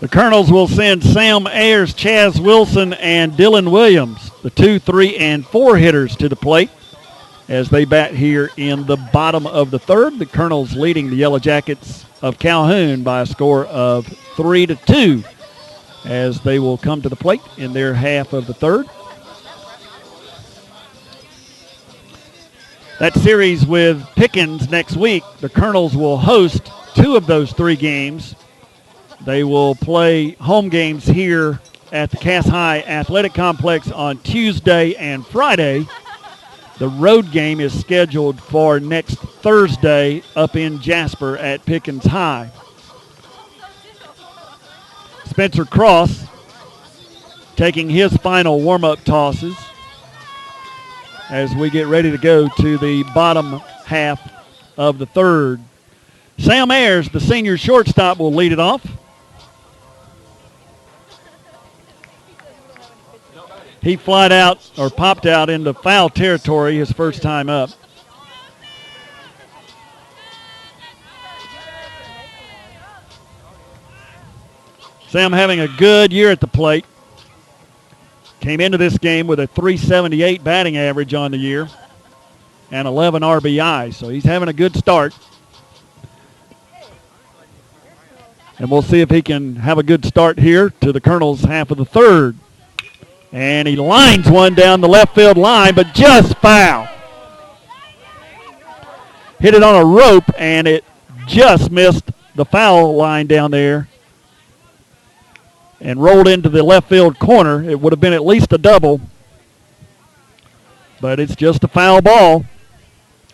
The Colonels will send Sam Ayers, Chaz Wilson, and Dylan Williams, the 2, 3, and 4 hitters, to the plate as they bat here in the bottom of the third. The Colonels leading the Yellow Jackets of Calhoun by a score of 3-2 as they will come to the plate in their half of the third. That series with Pickens next week, the Colonels will host 2 of those 3 games. They will play home games here at the Cass High Athletic Complex on Tuesday and Friday. The road game is scheduled for next Thursday up in Jasper at Pickens High. Spencer Cross taking his final warm-up tosses as we get ready to go to the bottom half of the third. Sam Ayers, the senior shortstop, will lead it off. He flied out or popped out into foul territory his first time up. Sam having a good year at the plate. Came into this game with a .378 batting average on the year and 11 RBI, so he's having a good start. And we'll see if he can have a good start here to the Colonels' half of the third. And he lines one down the left field line, but just foul. Hit it on a rope, and it just missed the foul line down there and rolled into the left field corner. It would have been at least a double, but it's just a foul ball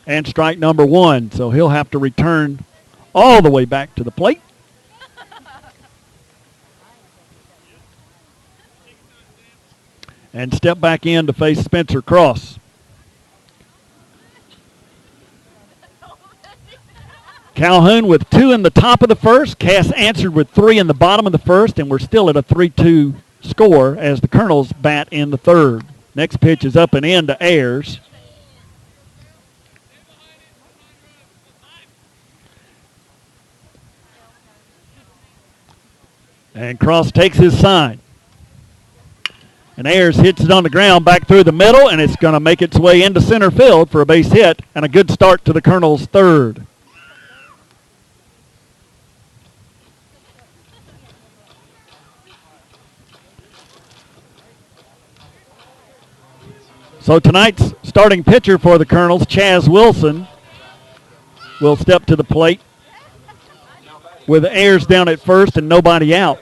and strike number 1. So he'll have to return all the way back to the plate. And step back in to face Spencer Cross. Calhoun with 2 in the top of the first. Cass answered with 3 in the bottom of the first, and we're still at a 3-2 score as the Colonels bat in the third. Next pitch is up and in to Ayers. And Cross takes his sign. And Ayers hits it on the ground back through the middle, and it's going to make its way into center field for a base hit and a good start to the Colonels' third. So tonight's starting pitcher for the Colonels, Chaz Wilson, will step to the plate with Ayers down at first and nobody out.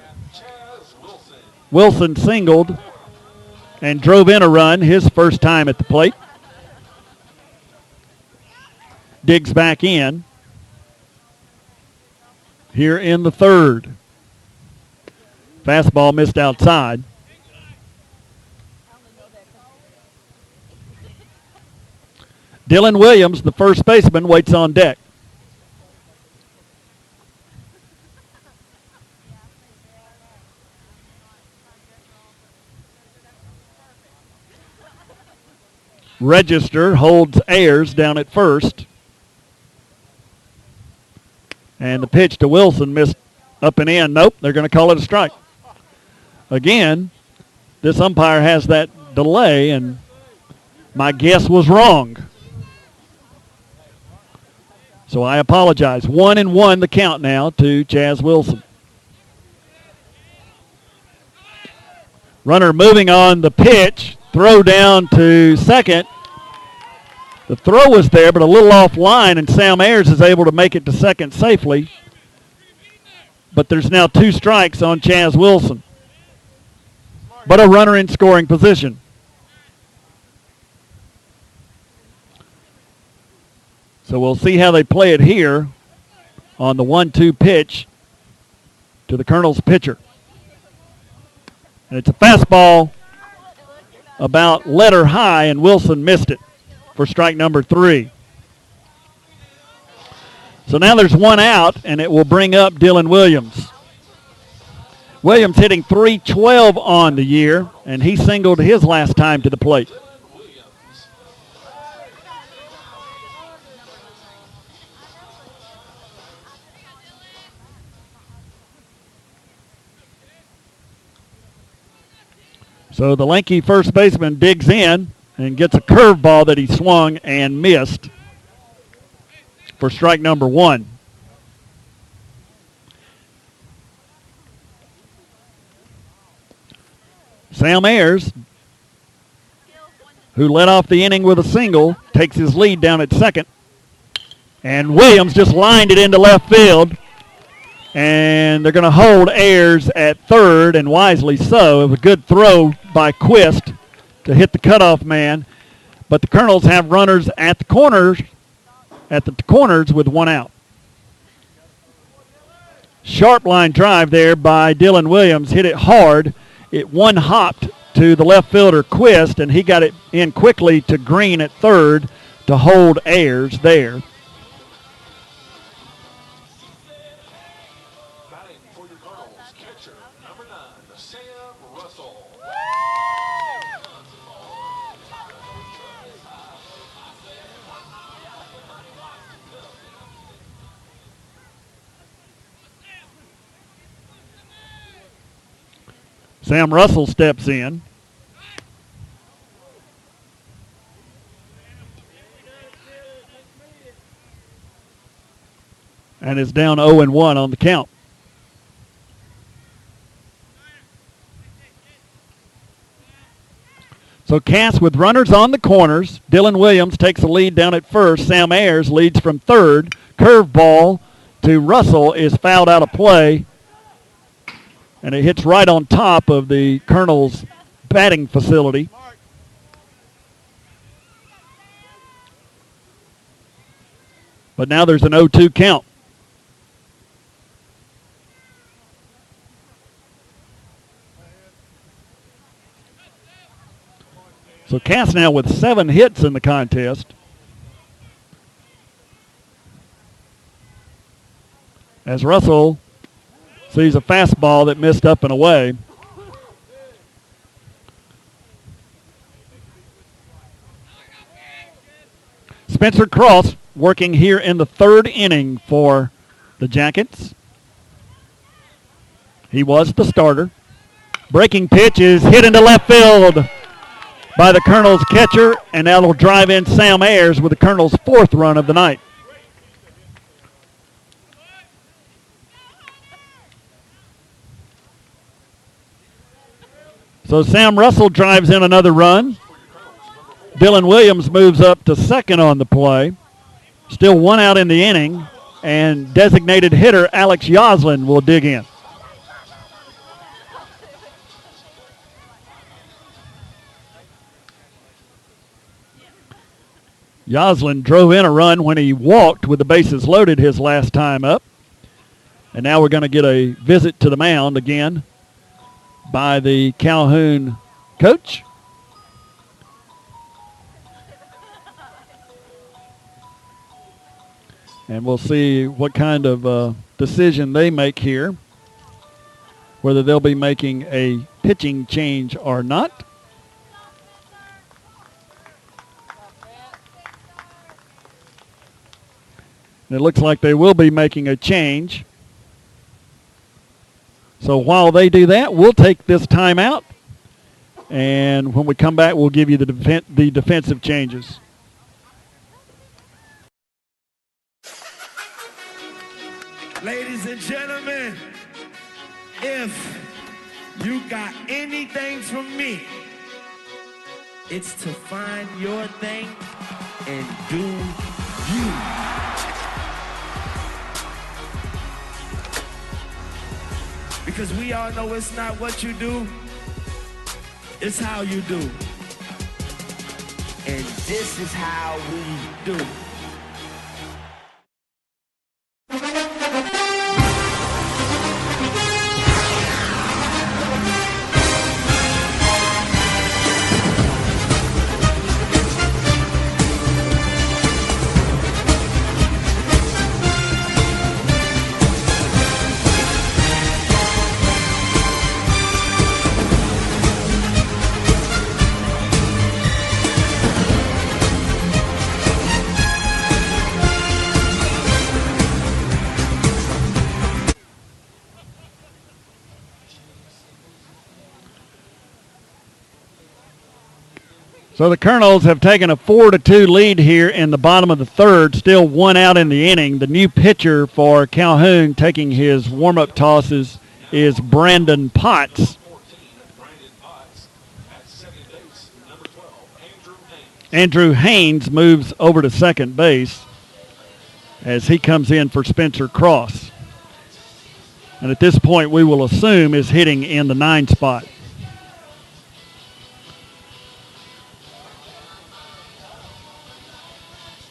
Wilson singled and drove in a run his first time at the plate. Digs back in here in the third. Fastball missed outside. Dylan Williams, the first baseman, waits on deck. Register holds Ayers down at first. And the pitch to Wilson missed up and in. Nope, they're going to call it a strike. Again, this umpire has that delay, and my guess was wrong. So I apologize. 1-1 the count now to Chaz Wilson. Runner moving on the pitch. Throw down to second. The throw was there, but a little offline, and Sam Ayers is able to make it to second safely. But there's now 2 strikes on Chaz Wilson. But a runner in scoring position. So we'll see how they play it here on the 1-2 pitch to the Colonels pitcher. And it's a fastball about letter high, and Wilson missed it for strike number 3. So now there's 1 out, and it will bring up Dylan Williams. Williams hitting .312 on the year, and he singled his last time to the plate. So the lanky first baseman digs in and gets a curveball that he swung and missed for strike number 1. Sam Ayers, who led off the inning with a single, takes his lead down at second. And Williams just lined it into left field. And they're going to hold Ayers at third, and wisely so. It was a good throw by Quist to hit the cutoff man. But the Colonels have runners at the corners with 1 out. Sharp line drive there by Dylan Williams. Hit it hard. It one-hopped to the left fielder Quist, and he got it in quickly to Green at third to hold Ayers there. Batting for your Colonels, catcher number 9, Sam Russell. Sam Russell steps in. And is down 0-1 on the count. So Cass with runners on the corners. Dylan Williams takes the lead down at first. Sam Ayers leads from third. Curveball to Russell is fouled out of play. And it hits right on top of the Colonel's batting facility. But now there's an 0-2 count. So Cass now with 7 hits in the contest. As Russell sees a fastball that missed up and away. Spencer Cross working here in the 3rd inning for the Jackets. He was the starter. Breaking pitch is hit into left field by the Colonel's catcher, and that'll drive in Sam Ayers with the Colonel's 4th run of the night. So Sam Russell drives in another run. Dylan Williams moves up to second on the play. Still 1 out in the inning, and designated hitter Alex Yoslin will dig in. Yoslin drove in a run when he walked with the bases loaded his last time up. And now we're going to get a visit to the mound again by the Calhoun coach. And we'll see what kind of decision they make here, whether they'll be making a pitching change or not. And it looks like they will be making a change. So while they do that, we'll take this timeout. And when we come back, we'll give you the defensive changes. Ladies and gentlemen, if you got anything from me, it's to find your thing and do you. Because we all know it's not what you do, it's how you do. And this is how we do. So the Colonels have taken a 4-2 lead here in the bottom of the third, still 1 out in the inning. The new pitcher for Calhoun taking his warm-up tosses is Brandon Potts. Andrew Haynes moves over to second base as he comes in for Spencer Cross. And at this point, we will assume is hitting in the 9 spot.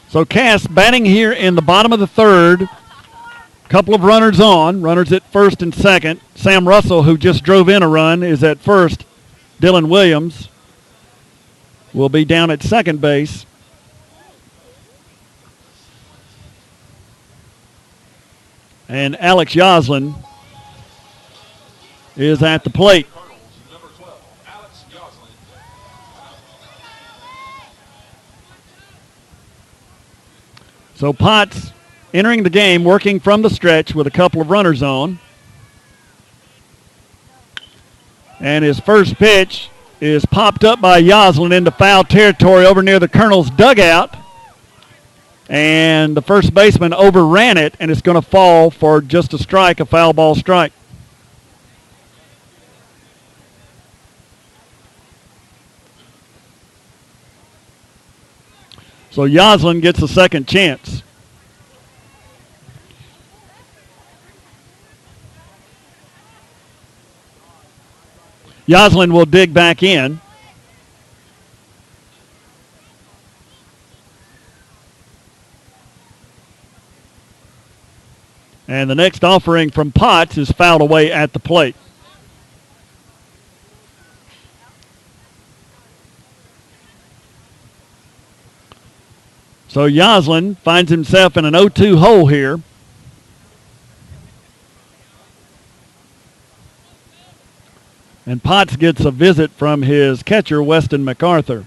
So Cass batting here in the bottom of the third. Couple of runners on, runners at first and second. Sam Russell, who just drove in a run, is at first. Dylan Williams will be down at second base. And Alex Yoslin is at the plate. So Potts entering the game, working from the stretch with a couple of runners on. And his first pitch is popped up by Yoslin into foul territory over near the Colonel's dugout. And the first baseman overran it, and it's going to fall for just a strike, a foul ball strike. So Yoslin gets a second chance. Yoslin will dig back in. And the next offering from Potts is fouled away at the plate. So Yoslin finds himself in an 0-2 hole here. And Potts gets a visit from his catcher, Weston MacArthur.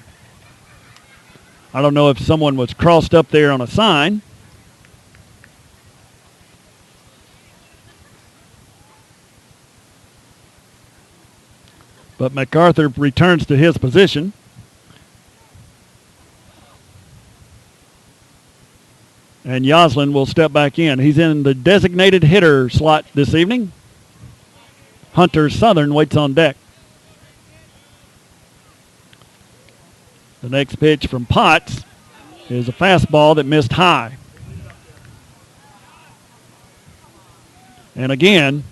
I don't know if someone was crossed up there on a sign. But MacArthur returns to his position. And Yoslin will step back in. He's in the designated hitter slot this evening. Hunter Southern waits on deck. The next pitch from Potts is a fastball that missed high. And again,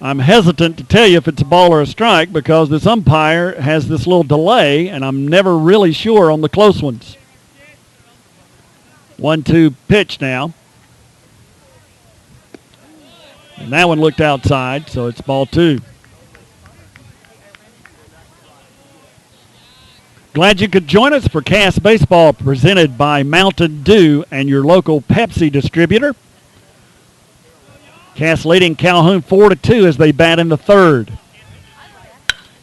I'm hesitant to tell you if it's a ball or a strike because this umpire has this little delay, and I'm never really sure on the close ones. 1-2 pitch now. And that one looked outside, so it's ball 2. Glad you could join us for Cass Baseball presented by Mountain Dew and your local Pepsi distributor. Cass leading Calhoun 4-2 as they bat in the third.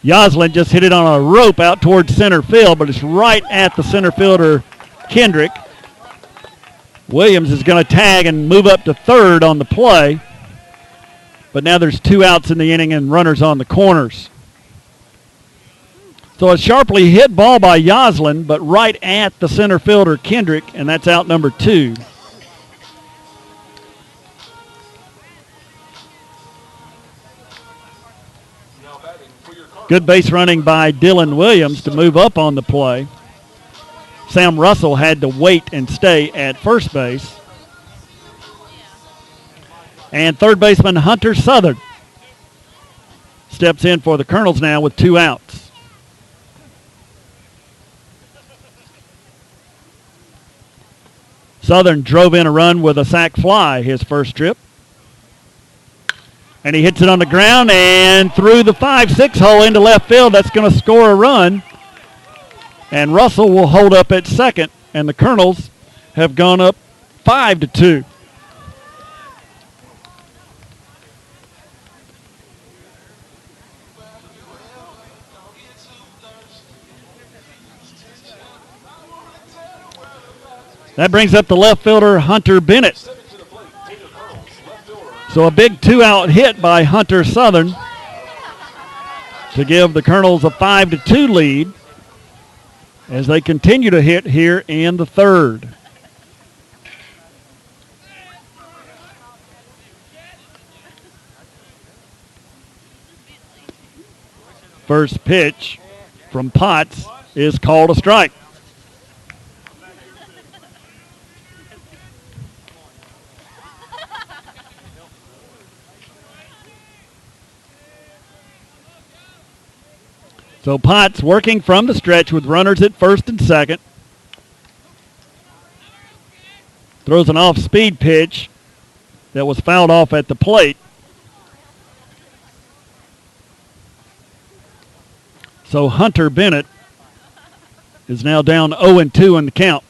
Yoslin just hit it on a rope out towards center field, but it's right at the center fielder, Kendrick. Williams is going to tag and move up to third on the play. But now there's 2 outs in the inning and runners on the corners. So a sharply hit ball by Yoslin, but right at the center fielder, Kendrick, and that's out number 2. Good base running by Dylan Williams to move up on the play. Sam Russell had to wait and stay at first base. And third baseman Hunter Southern steps in for the Colonels now with 2 outs. Southern drove in a run with a sac fly his first trip. And he hits it on the ground and through the 5-6 hole into left field. That's going to score a run. And Russell will hold up at second. And the Colonels have gone up 5-2. That brings up the left fielder, Hunter Bennett. So a big 2-out hit by Hunter Southern to give the Colonels a 5-2 lead. as they continue to hit here in the third. First pitch from Potts is called a strike. So Potts working from the stretch with runners at first and second. Throws an off-speed pitch that was fouled off at the plate. So Hunter Bennett is now down 0-2 in the count.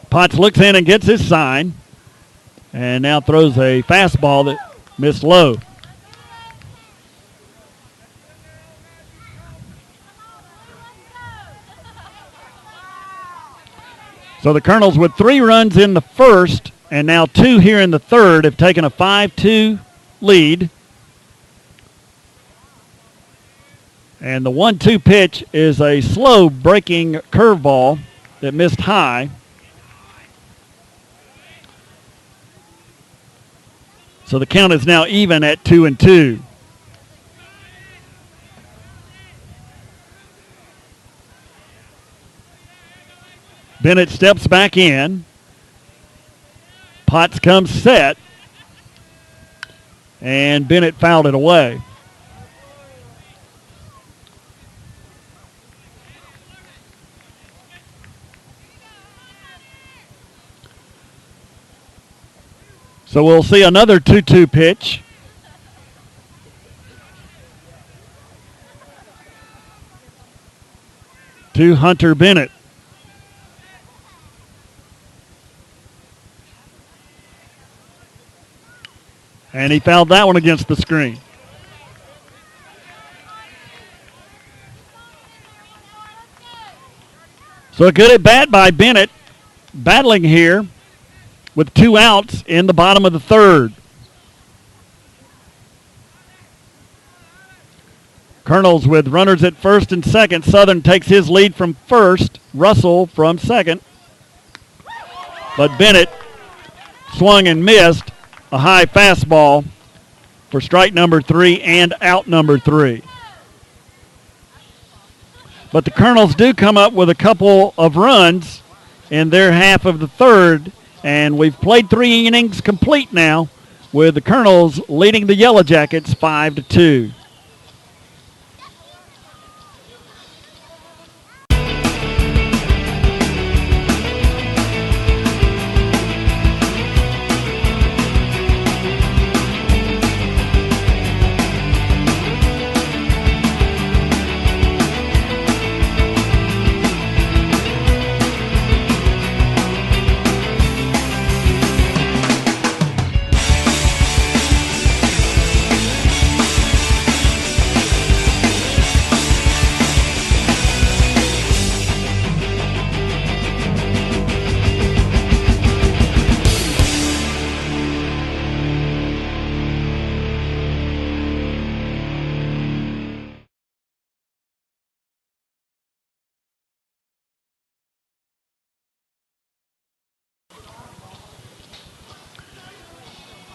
Potts looks in and gets his sign, and now throws a fastball that missed low. So the Colonels, with 3 runs in the first and now 2 here in the third, have taken a 5-2 lead. And the 1-2 pitch is a slow breaking curveball that missed high. So the count is now even at 2-2. Bennett steps back in. Potts comes set. And Bennett fouled it away. So we'll see another 2-2 pitch. To Hunter Bennett. And he fouled that one against the screen. So a good at bat by Bennett, battling here with 2 outs in the bottom of the third. Colonels with runners at first and second. Southern takes his lead from first. Russell from second. But Bennett swung and missed a high fastball for strike number 3 and out number 3. But the Colonels do come up with a couple of runs in their half of the third, and we've played 3 innings complete now with the Colonels leading the Yellow Jackets 5-2.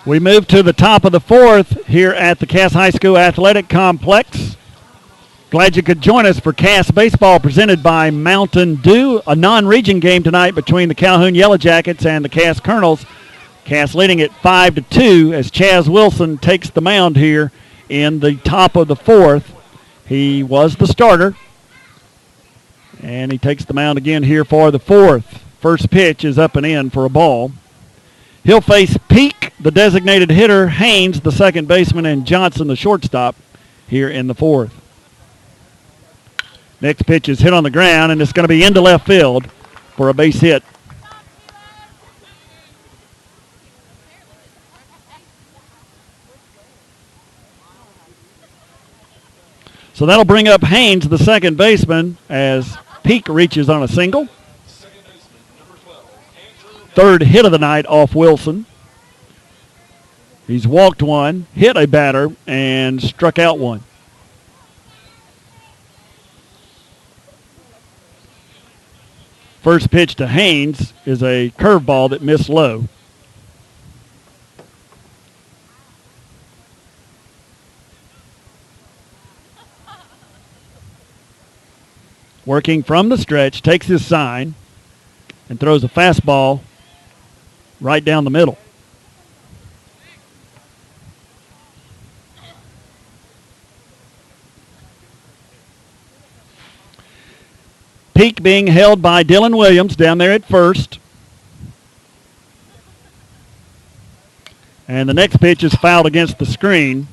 We move to the top of the fourth here at the Cass High School Athletic Complex. Glad you could join us for Cass Baseball presented by Mountain Dew, a non-region game tonight between the Calhoun Yellow Jackets and the Cass Colonels. Cass leading at 5-2 as Chaz Wilson takes the mound here in the top of the fourth. He was the starter, and he takes the mound again here for the fourth. First pitch is up and in for a ball. He'll face Peak, the designated hitter, Haynes, the second baseman, and Johnson, the shortstop, here in the fourth. Next pitch is hit on the ground, and it's going to be into left field for a base hit. So that'll bring up Haynes, the second baseman, as Peak reaches on a single. Third hit of the night off Wilson. He's walked one, hit a batter, and struck out one. First pitch to Haynes is a curveball that missed low. Working from the stretch, takes his sign, and throws a fastball right down the middle. Peak being held by Dylan Williams down there at first. And the next pitch is fouled against the screen.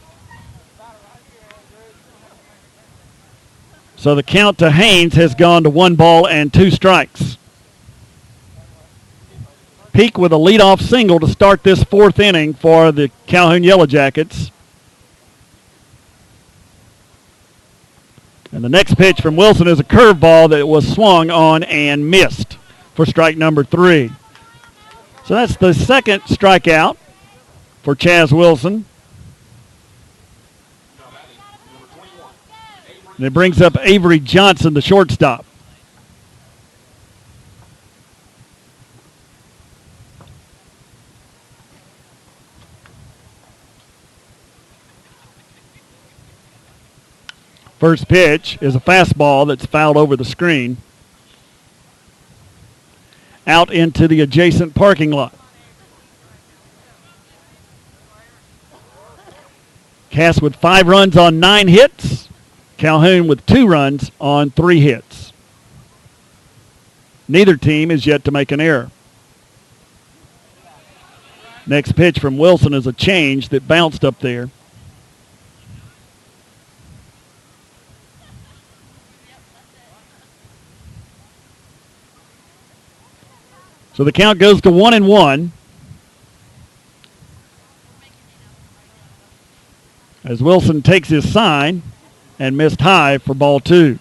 So the count to Haynes has gone to 1 ball and 2 strikes. Peak with a leadoff single to start this 4th inning for the Calhoun Yellow Jackets. And the next pitch from Wilson is a curveball that was swung on and missed for strike number 3. So that's the second strikeout for Chaz Wilson. And it brings up Avery Johnson, the shortstop. First pitch is a fastball that's fouled over the screen out into the adjacent parking lot. Cass with 5 runs on 9 hits. Calhoun with 2 runs on 3 hits. Neither team is yet to make an error. Next pitch from Wilson is a change that bounced up there. So the count goes to 1-1. As Wilson takes his sign and missed high for ball 2.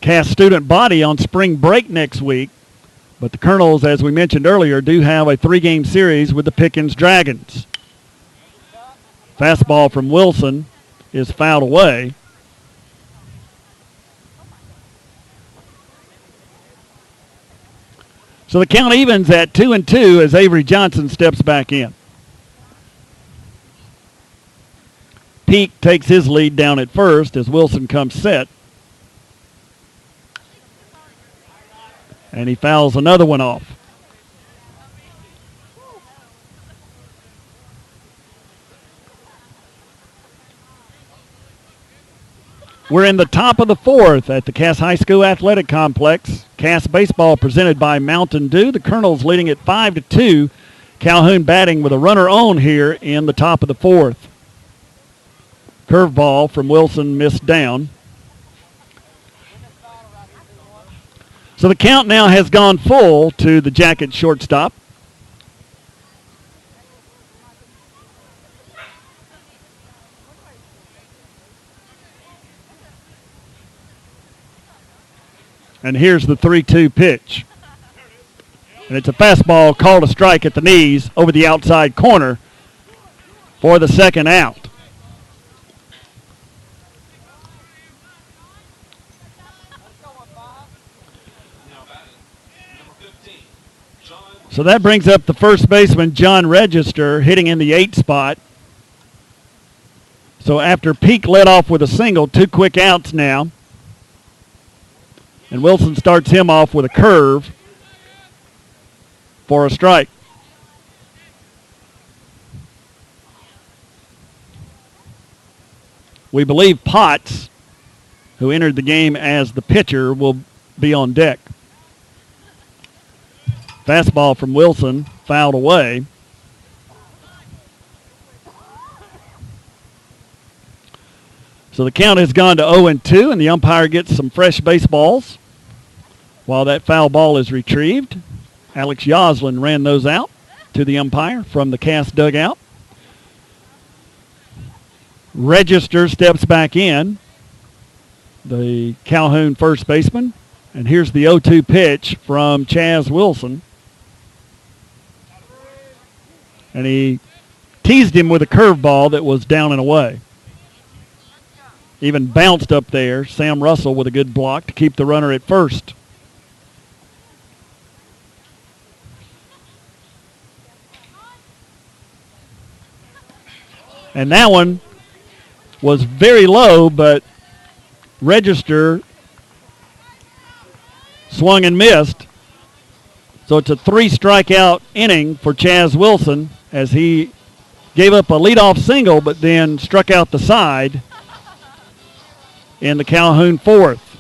Cass student body on spring break next week, but the Colonels, as we mentioned earlier, do have a 3-game series with the Pickens Dragons. Fastball from Wilson is fouled away. So the count evens at 2-2 as Avery Johnson steps back in. Peak takes his lead down at first as Wilson comes set. And he fouls another one off. We're in the top of the 4th at the Cass High School Athletic Complex. Cass baseball presented by Mountain Dew. The Colonels leading at 5-2. Calhoun batting with a runner on here in the top of the 4th. Curveball from Wilson missed down. So the count now has gone full to the Jacket shortstop. And here's the 3-2 pitch. And it's a fastball called a strike at the knees over the outside corner for the second out. So that brings up the first baseman, John Register, hitting in the 8 spot. So after Peak led off with a single, 2 quick outs now. And Wilson starts him off with a curve for a strike. We believe Potts, who entered the game as the pitcher, will be on deck. Fastball from Wilson, fouled away. So the count has gone to 0-2, and the umpire gets some fresh baseballs while that foul ball is retrieved. Alex Yoslin ran those out to the umpire from the Cass dugout. Register steps back in, the Calhoun first baseman. And here's the 0-2 pitch from Chaz Wilson. And he teased him with a curveball that was down and away. Even bounced up there. Sam Russell with a good block to keep the runner at first. And that one was very low, but Register swung and missed. So it's a 3-strikeout inning for Chaz Wilson as he gave up a leadoff single but then struck out the side in the Calhoun fourth.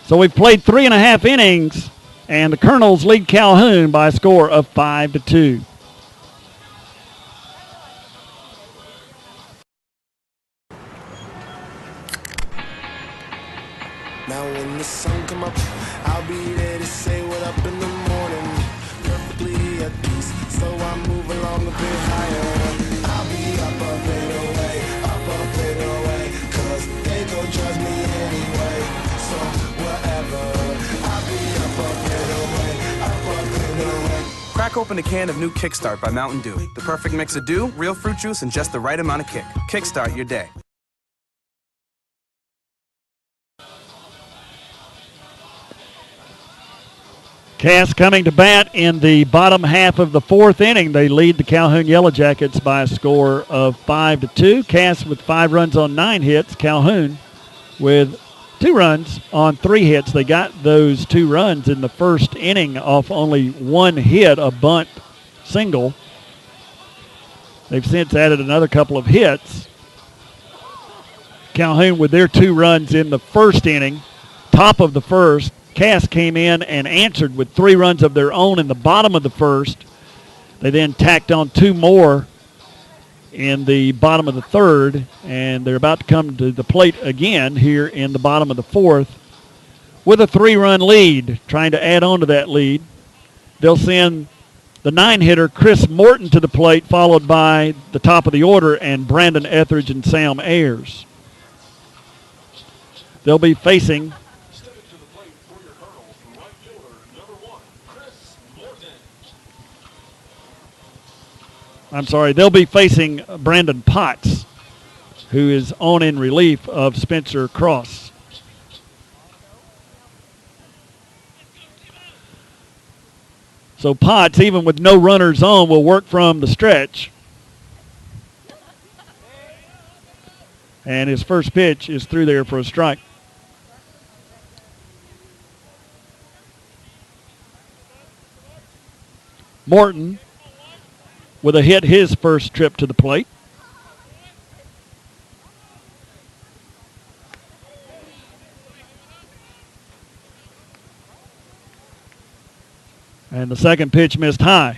So we've played 3.5 innings, and the Colonels lead Calhoun by a score of 5-2. Now when the sun come up, I'll be there to say what up in the morning. Perfectly at peace, so I move along a bit higher. I'll be up and away, cause they gon' judge me anyway. So whatever, I'll be up and away. Crack open a can of new Kickstart by Mountain Dew. The perfect mix of dew, real fruit juice, and just the right amount of kick. Kickstart your day. Cass coming to bat in the bottom half of the fourth inning. They lead the Calhoun Yellow Jackets by a score of 5-2. Cass with 5 runs on 9 hits. Calhoun with 2 runs on 3 hits. They got those 2 runs in the first inning off only 1 hit, a bunt single. They've since added another couple of hits. Calhoun with their 2 runs in the first inning, top of the first. Cass came in and answered with 3 runs of their own in the bottom of the first. They then tacked on 2 more in the bottom of the third, and they're about to come to the plate again here in the bottom of the fourth with a 3-run lead, trying to add on to that lead. They'll send the 9-hitter Chris Morton to the plate, followed by the top of the order and Brandon Etheridge and Sam Ayers. They'll be facing they'll be facing Brandon Potts, who is on in relief of Spencer Cross. So Potts, even with no runners on, will work from the stretch. And his first pitch is through there for a strike. Morton with a hit his first trip to the plate. And the second pitch missed high.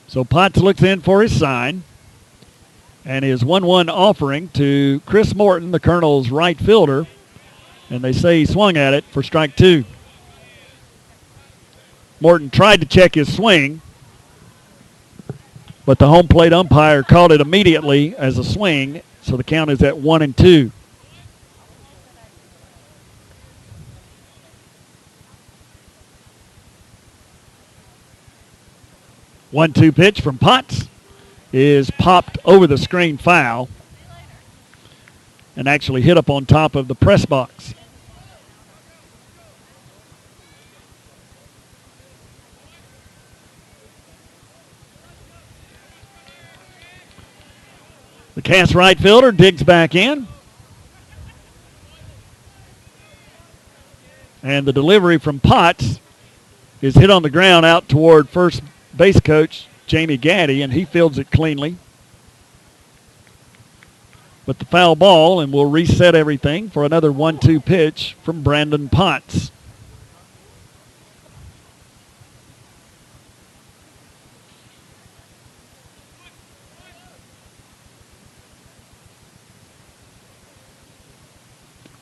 So Potts looks in for his sign. And his 1-1 offering to Chris Morton, the Colonel's right fielder. And they say he swung at it for strike 2. Morton tried to check his swing, but the home plate umpire called it immediately as a swing, so the count is at 1-2. One-two pitch from Potts is popped over the screen foul and actually hit up on top of the press box. The Cass right fielder digs back in. And the delivery from Potts is hit on the ground out toward first base coach Jamie Gaddy, and he fields it cleanly. But the foul ball, and we'll reset everything for another 1-2 pitch from Brandon Potts.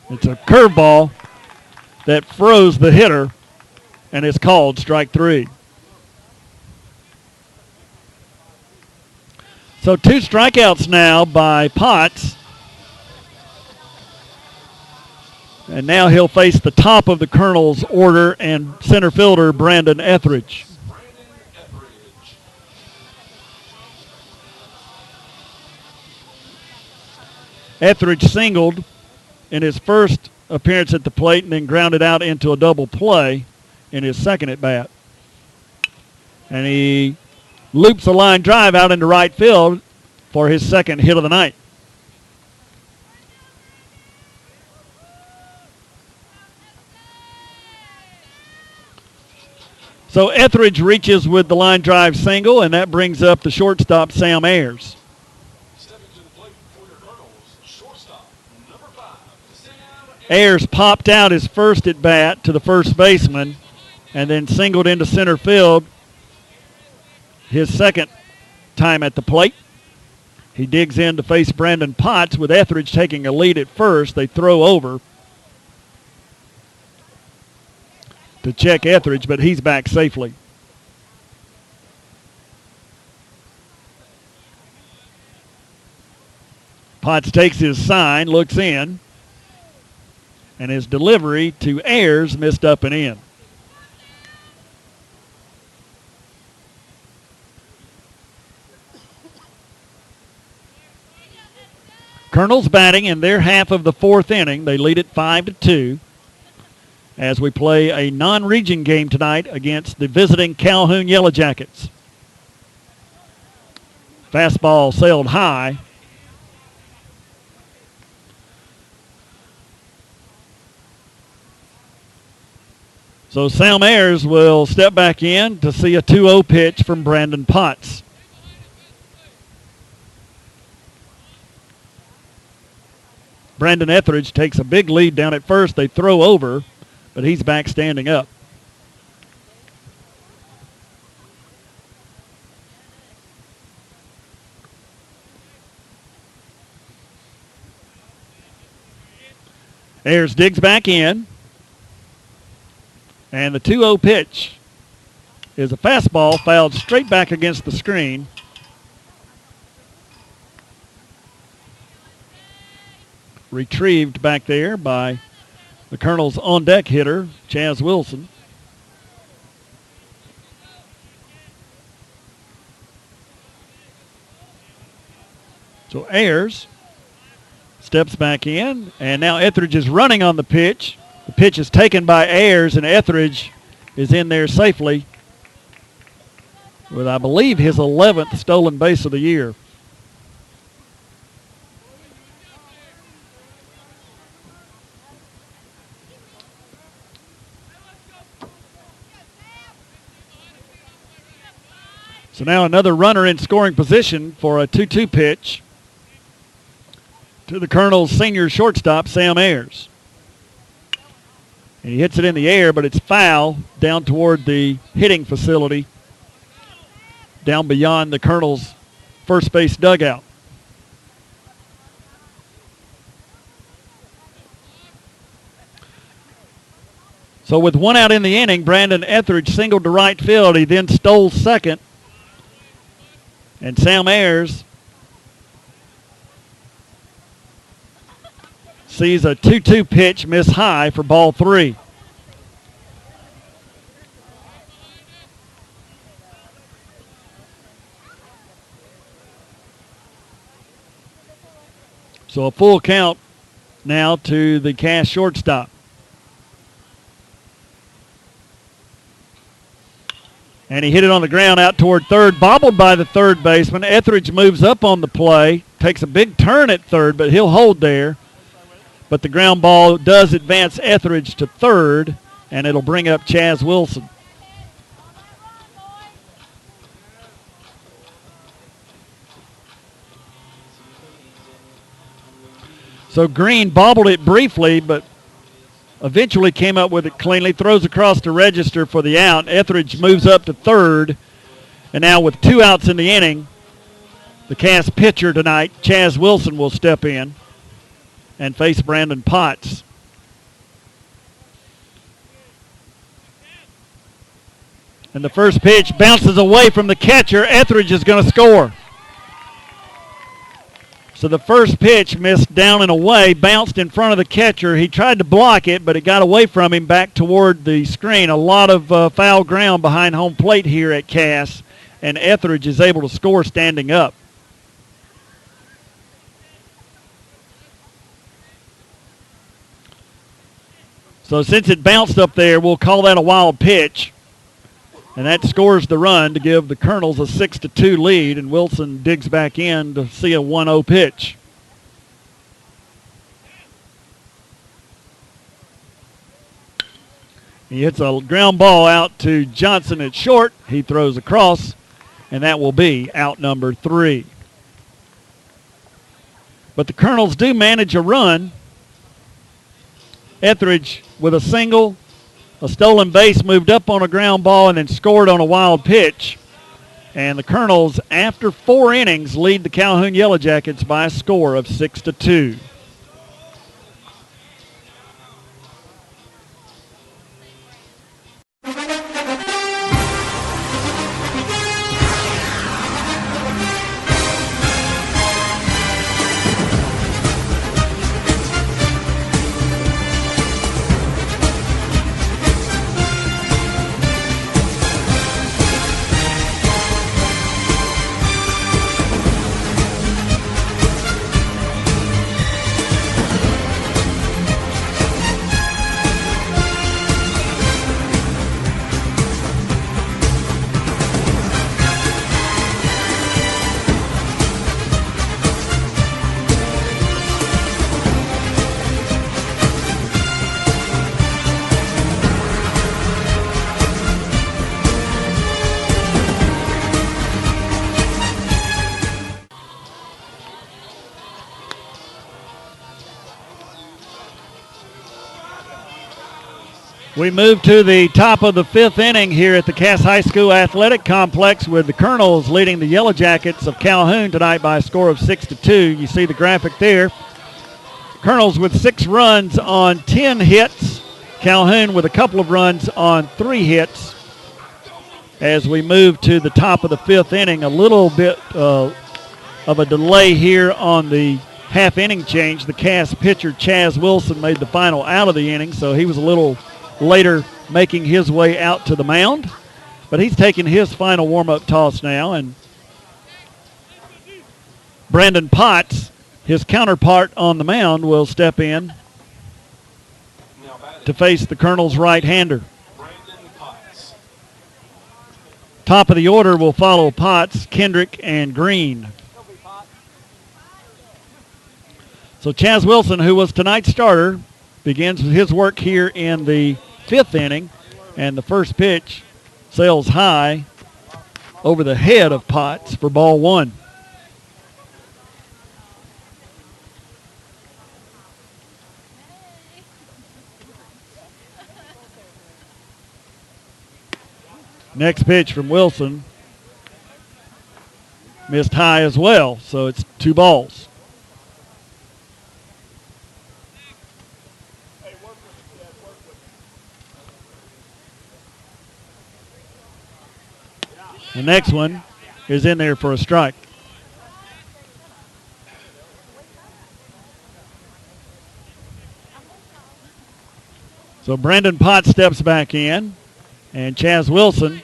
It's a curveball that froze the hitter, and it's called strike 3. So 2 strikeouts now by Potts. And now he'll face the top of the Colonel's order and center fielder Brandon Etheridge. Etheridge singled in his first appearance at the plate and then grounded out into a double play in his second at bat. And he loops a line drive out into right field for his second hit of the night. So Etheridge reaches with the line drive single, and that brings up the shortstop, Sam Ayers. Ayers popped out his first at bat to the first baseman and then singled into center field his second time at the plate. He digs in to face Brandon Potts with Etheridge taking a lead at first. They throw over to check Etheridge, but he's back safely. Potts takes his sign, looks in, and his delivery to Ayers missed up and in. Colonel's batting in their half of the fourth inning. They lead it 5-2 as we play a non-region game tonight against the visiting Calhoun Yellow Jackets. Fastball sailed high. So Sam Ayers will step back in to see a 2-0 pitch from Brandon Potts. Brandon Etheridge takes a big lead down at first. They throw over, but he's back standing up. Ayers digs back in. And the 2-0 pitch is a fastball fouled straight back against the screen. Retrieved back there by the Colonel's on-deck hitter, Chaz Wilson. So Ayers steps back in, and now Etheridge is running on the pitch. The pitch is taken by Ayers, and Etheridge is in there safely with, I believe, his 11th stolen base of the year. So now another runner in scoring position for a 2-2 pitch to the Colonel's senior shortstop, Sam Ayers. And he hits it in the air, but it's foul down toward the hitting facility, down beyond the Colonel's first base dugout. So with one out in the inning, Brandon Etheridge singled to right field. He then stole second. And Sam Ayers sees a 2-2 pitch miss high for ball 3. So a full count now to the Cass shortstop. And he hit it on the ground out toward third, bobbled by the third baseman. Etheridge moves up on the play, takes a big turn at third, but he'll hold there. But the ground ball does advance Etheridge to third, and it'll bring up Chaz Wilson. So Green bobbled it briefly, but eventually came up with it cleanly, throws across the register for the out. Etheridge moves up to third, and now with 2 outs in the inning, the Cass pitcher tonight, Chaz Wilson, will step in and face Brandon Potts. And the first pitch bounces away from the catcher. Etheridge is going to score. So the first pitch missed down and away, bounced in front of the catcher. He tried to block it, but it got away from him back toward the screen. A lot of foul ground behind home plate here at Cass, and Etheridge is able to score standing up. So since it bounced up there, we'll call that a wild pitch. And that scores the run to give the Colonels a 6-2 lead, and Wilson digs back in to see a 1-0 pitch. He hits a ground ball out to Johnson at short. He throws across, and that will be out number 3. But the Colonels do manage a run. Etheridge with a single, a stolen base, moved up on a ground ball, and then scored on a wild pitch. And the Colonels, after 4 innings, lead the Calhoun Yellow Jackets by a score of 6-2. We move to the top of the 5th inning here at the Cass High School Athletic Complex, with the Colonels leading the Yellow Jackets of Calhoun tonight by a score of 6-2. You see the graphic there. Colonels with 6 runs on 10 hits. Calhoun with a couple of runs on 3 hits. As we move to the top of the 5th inning, a little bit of a delay here on the half-inning change. The Cass pitcher, Chaz Wilson, made the final out of the inning, so he was a little later making his way out to the mound. But he's taking his final warm-up toss now, and Brandon Potts, his counterpart on the mound, will step in to face the Colonel's right-hander. Top of the order will follow Potts, Kendrick, and Green. So Chaz Wilson, who was tonight's starter, begins his work here in the 5th inning, and the first pitch sails high over the head of Potts for ball 1. Next pitch from Wilson missed high as well, so it's 2 balls. The next one is in there for a strike. So Brandon Potts steps back in, and Chaz Wilson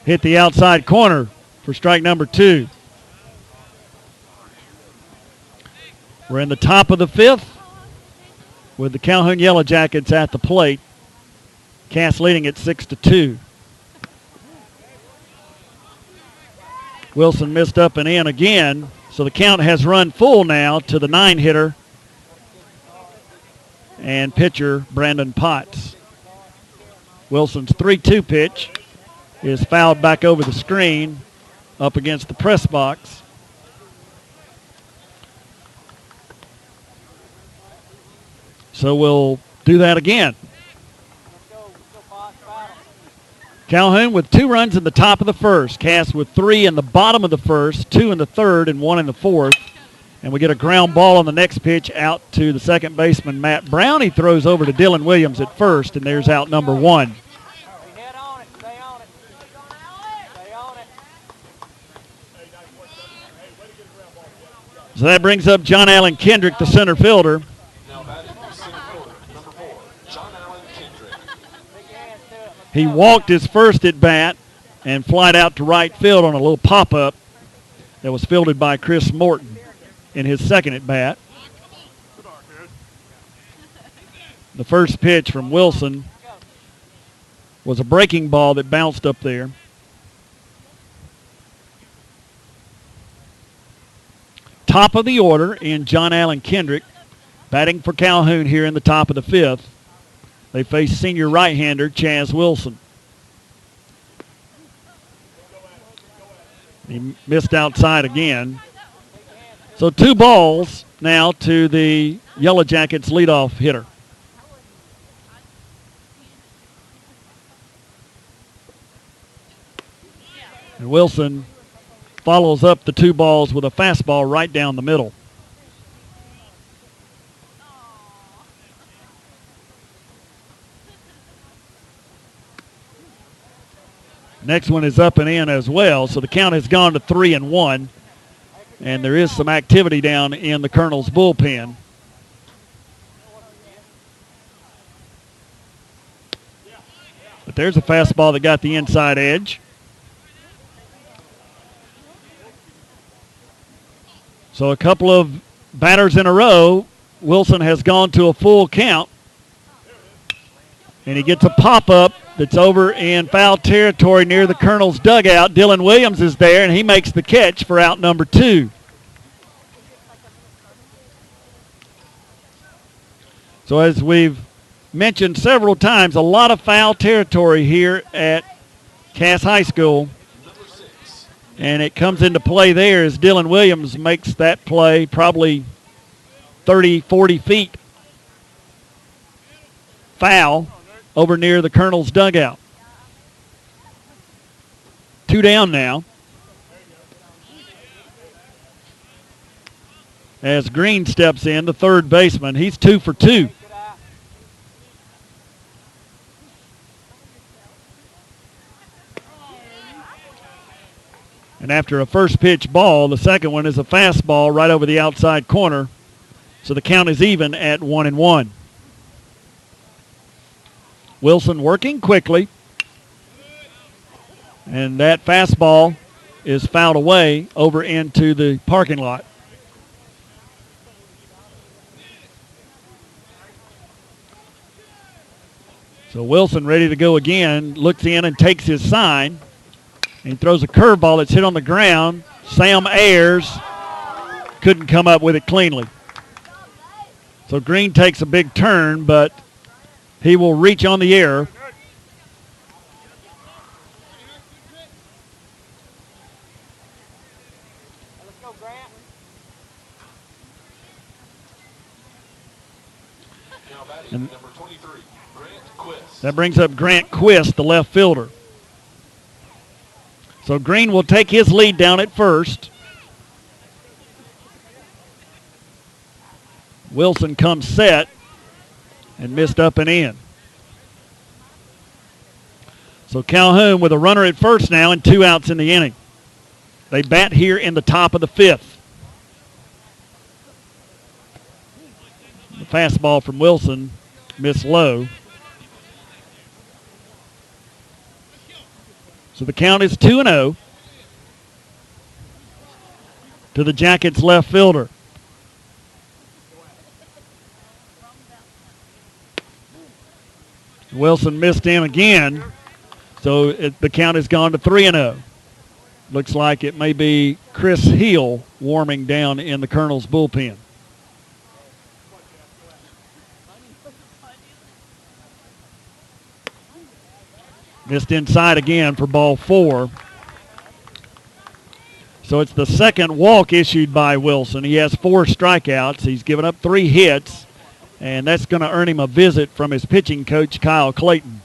hit the outside corner for strike number 2. We're in the top of the 5th with the Calhoun Yellow Jackets at the plate. Cass leading at 6-2. Wilson missed up and in again, so the count has run full now to the 9-hitter and pitcher Brandon Potts. Wilson's 3-2 pitch is fouled back over the screen up against the press box. So we'll do that again. Calhoun with 2 runs in the top of the 1st. Cass with 3 in the bottom of the 1st, 2 in the 3rd, and 1 in the 4th. And we get a ground ball on the next pitch out to the second baseman, Matt Brown. He throws over to Dylan Williams at first, and there's out number 1. So that brings up John Allen Kendrick, the center fielder. Now batting center fielder, number 4, John Allen Kendrick. He walked his first at bat and flied out to right field on a little pop-up that was fielded by Chris Morton in his second at bat. The first pitch from Wilson was a breaking ball that bounced up there. Top of the order in John Allen Kendrick, batting for Calhoun here in the top of the 5th. They face senior right-hander Chaz Wilson. He missed outside again. So 2 balls now to the Yellow Jackets leadoff hitter. And Wilson follows up the 2 balls with a fastball right down the middle. Next one is up and in as well, so the count has gone to 3-1, and there is some activity down in the Colonel's bullpen. But there's a fastball that got the inside edge. So a couple of batters in a row, Wilson has gone to a full count. And he gets a pop-up that's over in foul territory near the Colonel's dugout. Dylan Williams is there, and he makes the catch for out number 2. So as we've mentioned several times, a lot of foul territory here at Cass High School. And it comes into play there as Dylan Williams makes that play probably 30, 40 feet foul over near the Colonel's dugout. 2 down now. As Green steps in, the third baseman. He's 2 for 2. And after a first pitch ball, the second one is a fastball right over the outside corner. So the count is even at 1-1. Wilson working quickly. And that fastball is fouled away over into the parking lot. So Wilson ready to go again, looks in and takes his sign. And he throws a curveball that's hit on the ground. Sam Ayers couldn't come up with it cleanly. So Green takes a big turn, but he will reach on the air. And number 23, Grant Quist. That brings up Grant Quist, the left fielder. So Green will take his lead down at first. Wilson comes set and missed up and in. So Calhoun with a runner at first now and 2 outs in the inning. They bat here in the top of the 5th. The fastball from Wilson missed low. So the count is 2-0 to the Jackets left fielder. Wilson missed him again, so the count has gone to 3-0. Looks like it may be Chris Heel warming down in the Colonel's bullpen. Missed inside again for ball 4. So it's the second walk issued by Wilson. He has 4 strikeouts. He's given up 3 hits, and that's going to earn him a visit from his pitching coach, Kyle Clayton.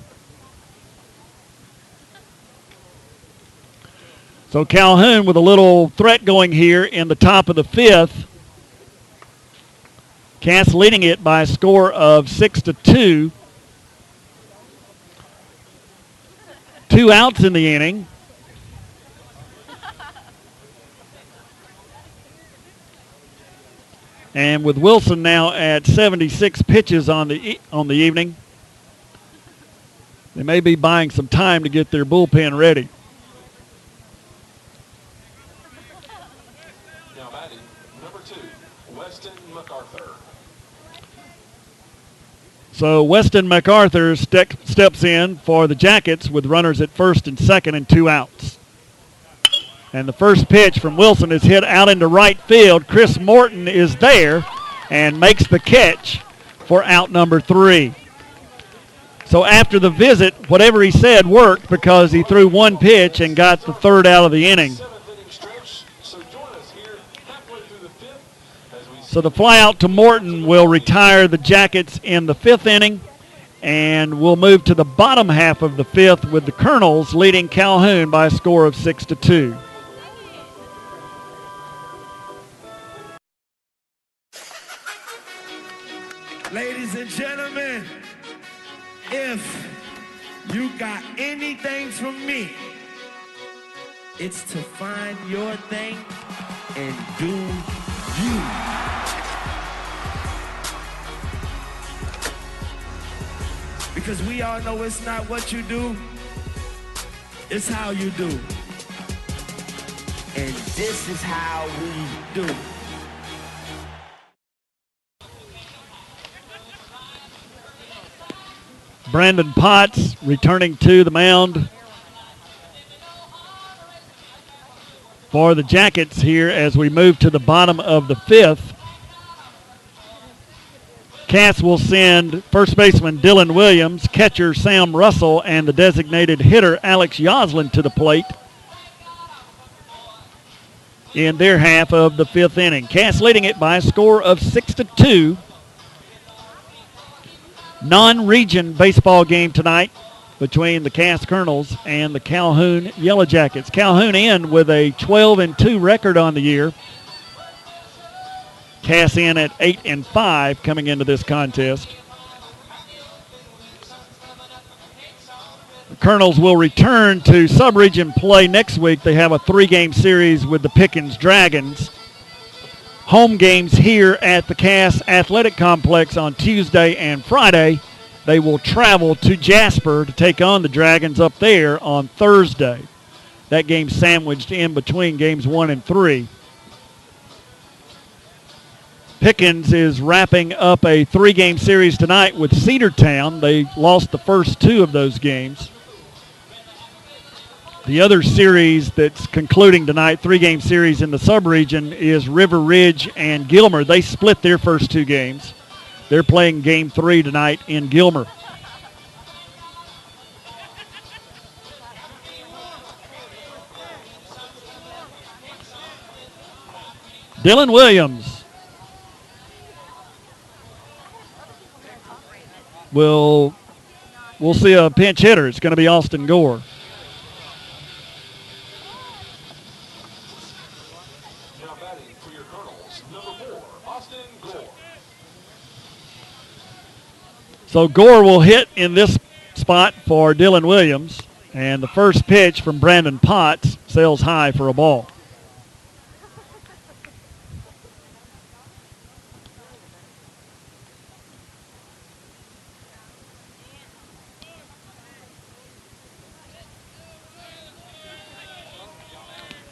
So Calhoun with a little threat going here in the top of the 5th. Cass leading it by a score of 6-2. 2 outs in the inning. And with Wilson now at 76 pitches on the evening, they may be buying some time to get their bullpen ready. Now batting, number 2, Weston MacArthur. So Weston MacArthur steps in for the Jackets with runners at first and second and 2 outs. And the first pitch from Wilson is hit out into right field. Chris Morton is there and makes the catch for out number 3. So after the visit, whatever he said worked because he threw one pitch and got the third out of the inning. So the fly out to Morton will retire the Jackets in the 5th inning, and we'll move to the bottom half of the 5th with the Colonels leading Calhoun by a score of 6-2. Ladies and gentlemen, if you got anything from me, it's to find your thing and do you. Because we all know it's not what you do, it's how you do. And this is how we do. Brandon Potts returning to the mound for the Jackets here as we move to the bottom of the 5th. Cass will send first baseman Dylan Williams, catcher Sam Russell, and the designated hitter Alex Yoslin to the plate in their half of the 5th inning. Cass leading it by a score of 6-2. Non-region baseball game tonight between the Cass Colonels and the Calhoun Yellow Jackets. Calhoun in with a 12-2 record on the year. Cass in at 8-5 coming into this contest. The Colonels will return to sub-region play next week. They have a 3-game series with the Pickens Dragons. Home games here at the Cass Athletic Complex on Tuesday and Friday. They will travel to Jasper to take on the Dragons up there on Thursday. That game sandwiched in between games 1 and 3. Pickens is wrapping up a 3-game series tonight with Cedartown. They lost the first 2 of those games. The other series that's concluding tonight, 3-game series in the sub-region, is River Ridge and Gilmer. They split their first 2 games. They're playing game 3 tonight in Gilmer. Dylan Williams we'll see a pinch hitter. It's going to be Austin Gore. So Gore will hit in this spot for Dylan Williams. And the first pitch from Brandon Potts sails high for a ball.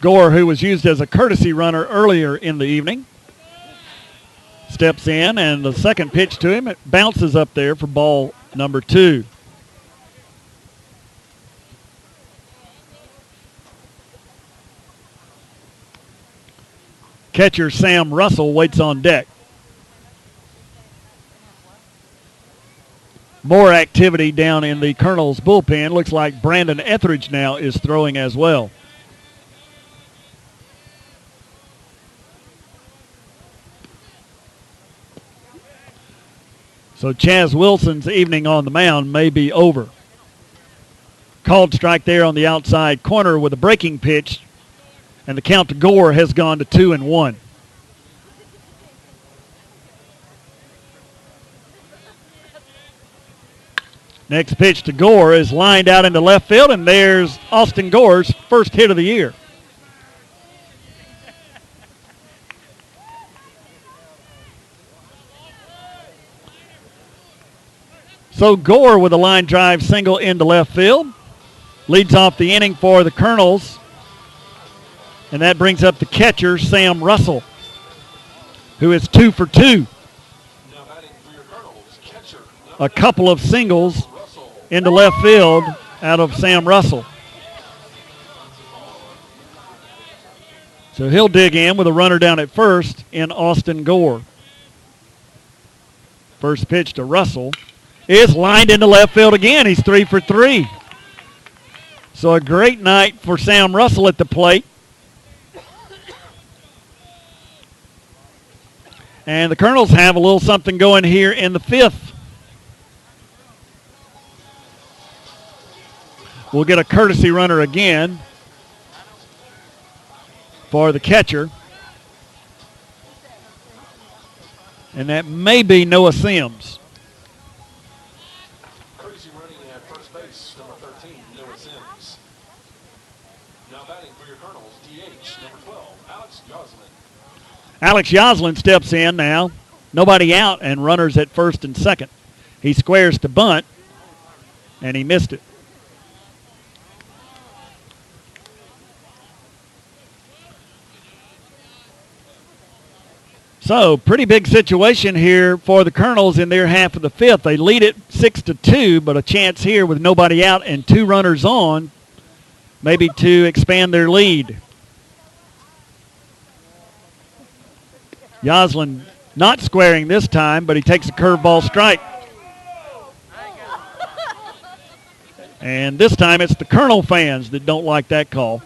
Gore, who was used as a courtesy runner earlier in the evening, steps in, and the second pitch to him, it bounces up there for ball number 2. Catcher Sam Russell waits on deck. More activity down in the Colonel's bullpen. Looks like Brandon Etheridge now is throwing as well. So Chaz Wilson's evening on the mound may be over. Called strike there on the outside corner with a breaking pitch, and the count to Gore has gone to 2-1. Next pitch to Gore is lined out into left field, and there's Austin Gore's first hit of the year. So Gore with a line drive single into left field. Leads off the inning for the Colonels. And that brings up the catcher, Sam Russell, who is 2 for 2. A couple of singles into left field out of Sam Russell. So he'll dig in with a runner down at first in Austin Gore. First pitch to Russell is lined into left field again. He's 3 for 3. So a great night for Sam Russell at the plate. And the Colonels have a little something going here in the 5th. We'll get a courtesy runner again for the catcher. And that may be Noah Sims. Courtesy running at first base, number 13, Noah Sims. Now batting for your Colonels, DH, number 12, Alex Yoslin. Alex Yoslin steps in now. Nobody out and runners at first and second. He squares to bunt, and he missed it. So, pretty big situation here for the Colonels in their half of the 5th. They lead it 6-2, but a chance here with nobody out and 2 runners on, maybe to expand their lead. Yoslin not squaring this time, but he takes a curveball strike. And this time it's the Colonel fans that don't like that call.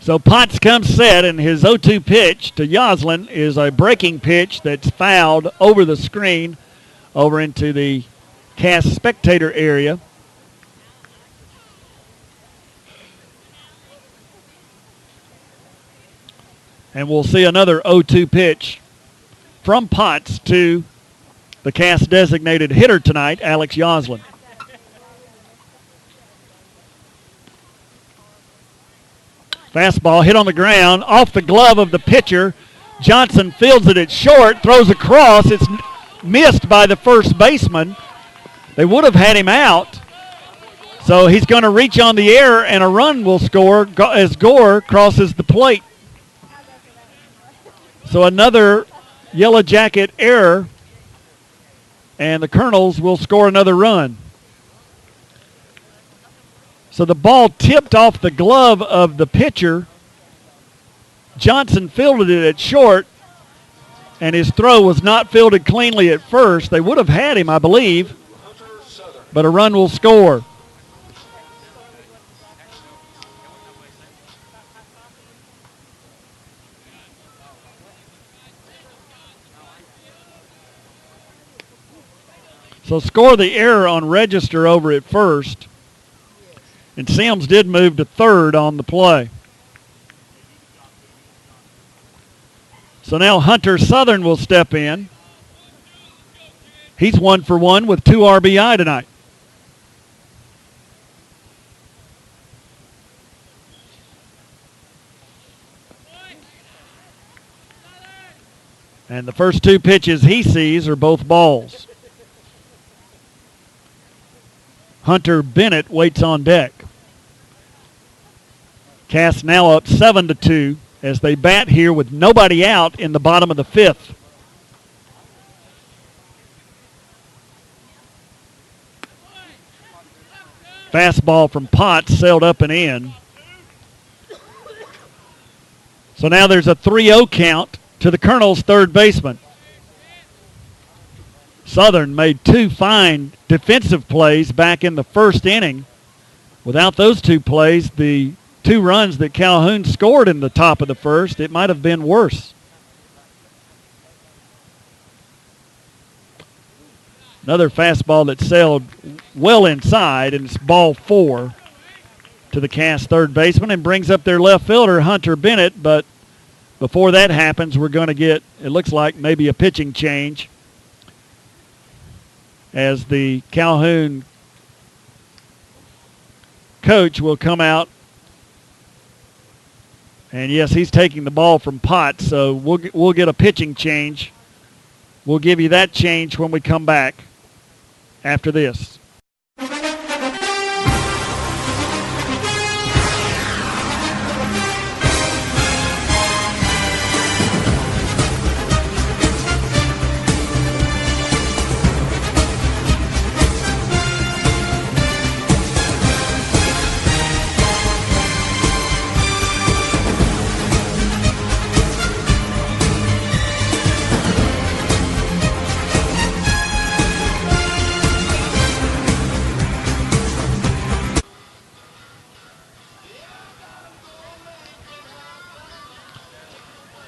So Potts comes set, and his 0-2 pitch to Yoslin is a breaking pitch that's fouled over the screen over into the cast spectator area. And we'll see another 0-2 pitch from Potts to the cast designated hitter tonight, Alex Yoslin. Fastball hit on the ground, off the glove of the pitcher. Johnson fields it at short, throws across. It's missed by the first baseman. They would have had him out. So he's going to reach on the air, and a run will score as Gore crosses the plate. So another Yellow Jacket error, and the Colonels will score another run. So the ball tipped off the glove of the pitcher. Johnson fielded it at short, and his throw was not fielded cleanly at first. They would have had him, I believe, but a run will score. So score the error on register over at first. And Sims did move to third on the play. So now Hunter Southern will step in. He's 1 for 1 with 2 RBI tonight. And the first 2 pitches he sees are both balls. Hunter Bennett waits on deck. Cast now up 7-2 as they bat here with nobody out in the bottom of the 5th. Fastball from Potts sailed up and in. So now there's a 3-0 count to the Colonel's third baseman. Southern made 2 fine defensive plays back in the first inning. Without those 2 plays, the 2 runs that Calhoun scored in the top of the first, it might have been worse. Another fastball that sailed well inside, and it's ball 4 to the cast third baseman and brings up their left fielder, Hunter Bennett. But before that happens, we're going to get, it looks like, maybe a pitching change as the Calhoun coach will come out And, yes, he's taking the ball from Potts, so we'll get a pitching change. We'll give you that change when we come back after this.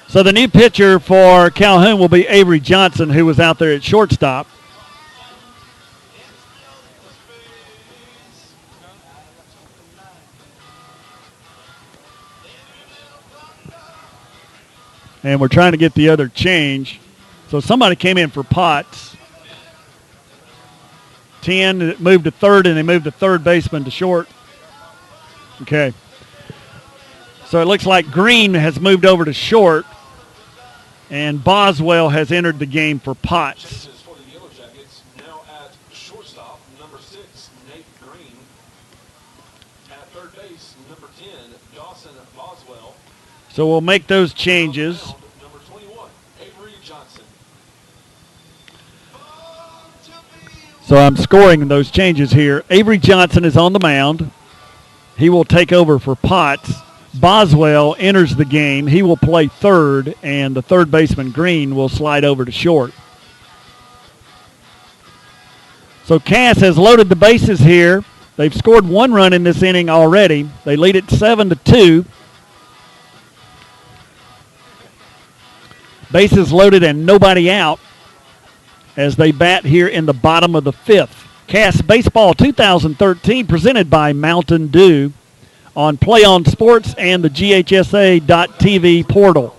So the new pitcher for Calhoun will be Avery Johnson, who was out there at shortstop. And we're trying to get the other change. So somebody came in for Potts. 10 moved to third, and they moved the third baseman to short. Okay. So it looks like Green has moved over to short, and Boswell has entered the game for Potts. Changes for the Yellow Jackets. Now at shortstop, number 6, Nate Green. At third base, number 10, Dawson Boswell. So we'll make those changes. Number 21, Avery Johnson. So I'm scoring those changes here. Avery Johnson is on the mound. He will take over for Potts. Boswell enters the game. He will play third, and the third baseman, Green, will slide over to short. So Cass has loaded the bases here. They've scored 1 run in this inning already. They lead it 7-2. Bases loaded and nobody out as they bat here in the bottom of the 5th. Cass Baseball 2013 presented by Mountain Dew on Play On Sports and the GHSA.TV portal.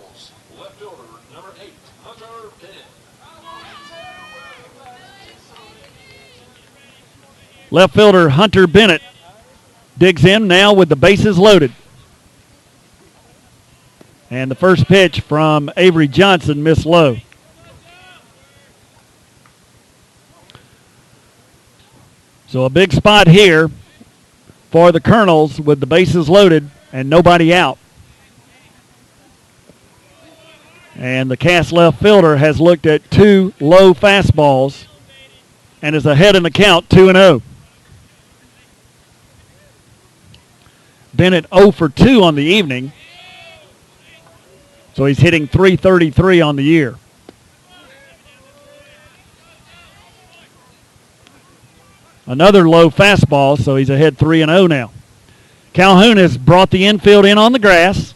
Left fielder, number 8, Hunter Bennett. Left fielder Hunter Bennett digs in now with the bases loaded. And the first pitch from Avery Johnson missed low. So a big spot here for the Colonels with the bases loaded and nobody out. And the Cass left fielder has looked at 2 low fastballs and is ahead in the count 2-0. Bennett 0 for 2 on the evening. So he's hitting .333 on the year. Another low fastball, so he's ahead 3-0 now. Calhoun has brought the infield in on the grass.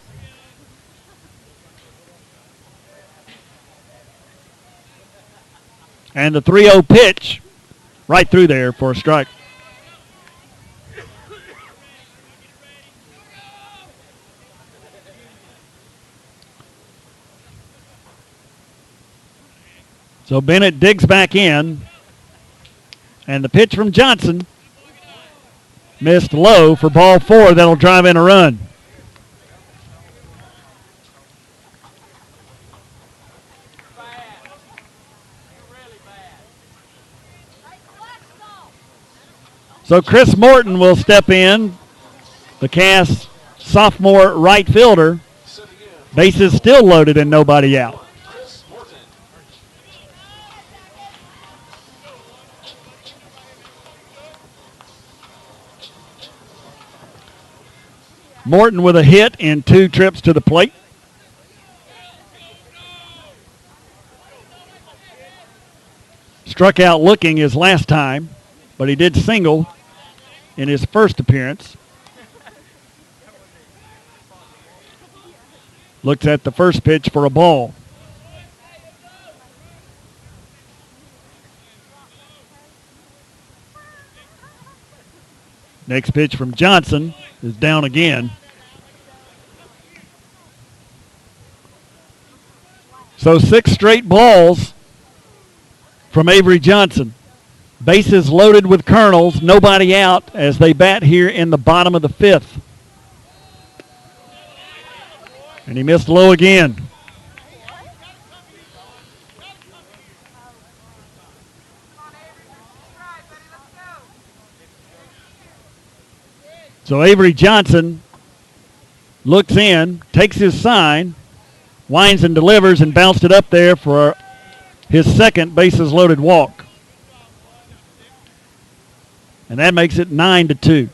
And the 3-0 pitch right through there for a strike. So Bennett digs back in. And the pitch from Johnson missed low for ball 4. That'll drive in a run. So Chris Morton will step in, the Cass sophomore right fielder. Bases still loaded and nobody out. Morton with a hit in 2 trips to the plate. Struck out looking his last time, but he did single in his first appearance. Looks at the first pitch for a ball. Next pitch from Johnson is down again. So 6 straight balls from Avery Johnson. Bases loaded with Colonels, nobody out as they bat here in the bottom of the 5th. And he missed low again. So Avery Johnson looks in, takes his sign, winds and delivers, and bounced it up there for his second bases loaded walk. And that makes it 9-2.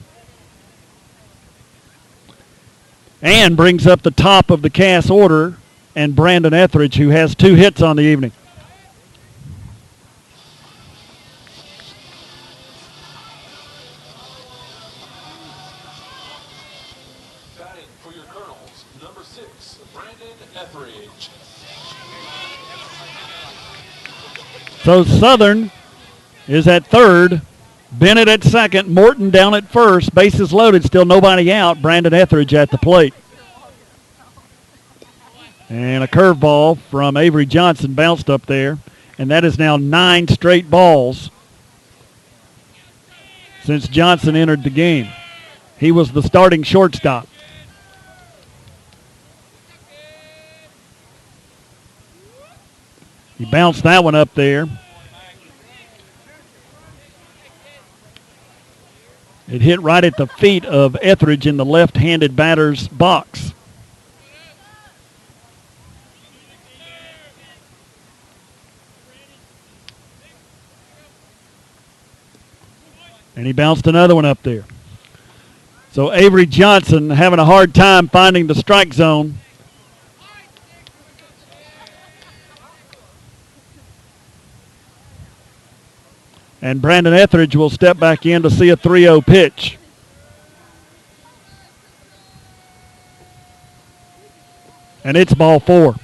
And brings up the top of the Cass order and Brandon Etheridge, who has 2 hits on the evening. Batting for your Colonels, number 6, Brandon Etheridge. So Southern is at third. Bennett at second. Morton down at first. Bases loaded. Still nobody out. Brandon Etheridge at the plate. And a curveball from Avery Johnson bounced up there. And that is now 9 straight balls since Johnson entered the game. He was the starting shortstop. He bounced that one up there. It hit right at the feet of Etheridge in the left-handed batter's box. And he bounced another one up there. So Avery Johnson having a hard time finding the strike zone. And Brandon Etheridge will step back in to see a 3-0 pitch. And it's ball 4.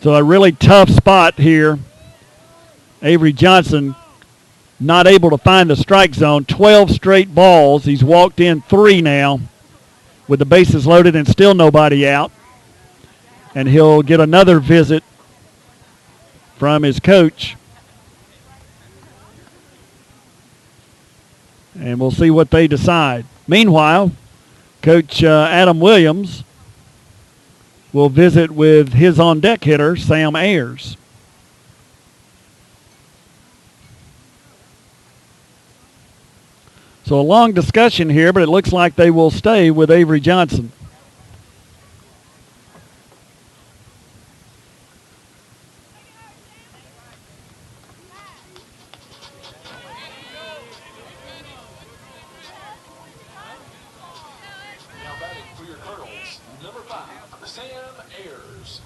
So a really tough spot here. Avery Johnson not able to find the strike zone. 12 straight balls. He's walked in 3 now with the bases loaded and still nobody out. And he'll get another visit from his coach. And we'll see what they decide. Meanwhile, Coach Adam Williams will visit with his on-deck hitter, Sam Ayers. So a long discussion here, but it looks like they will stay with Avery Johnson. Now batting for your Colonels, number 5, Sam Ayers.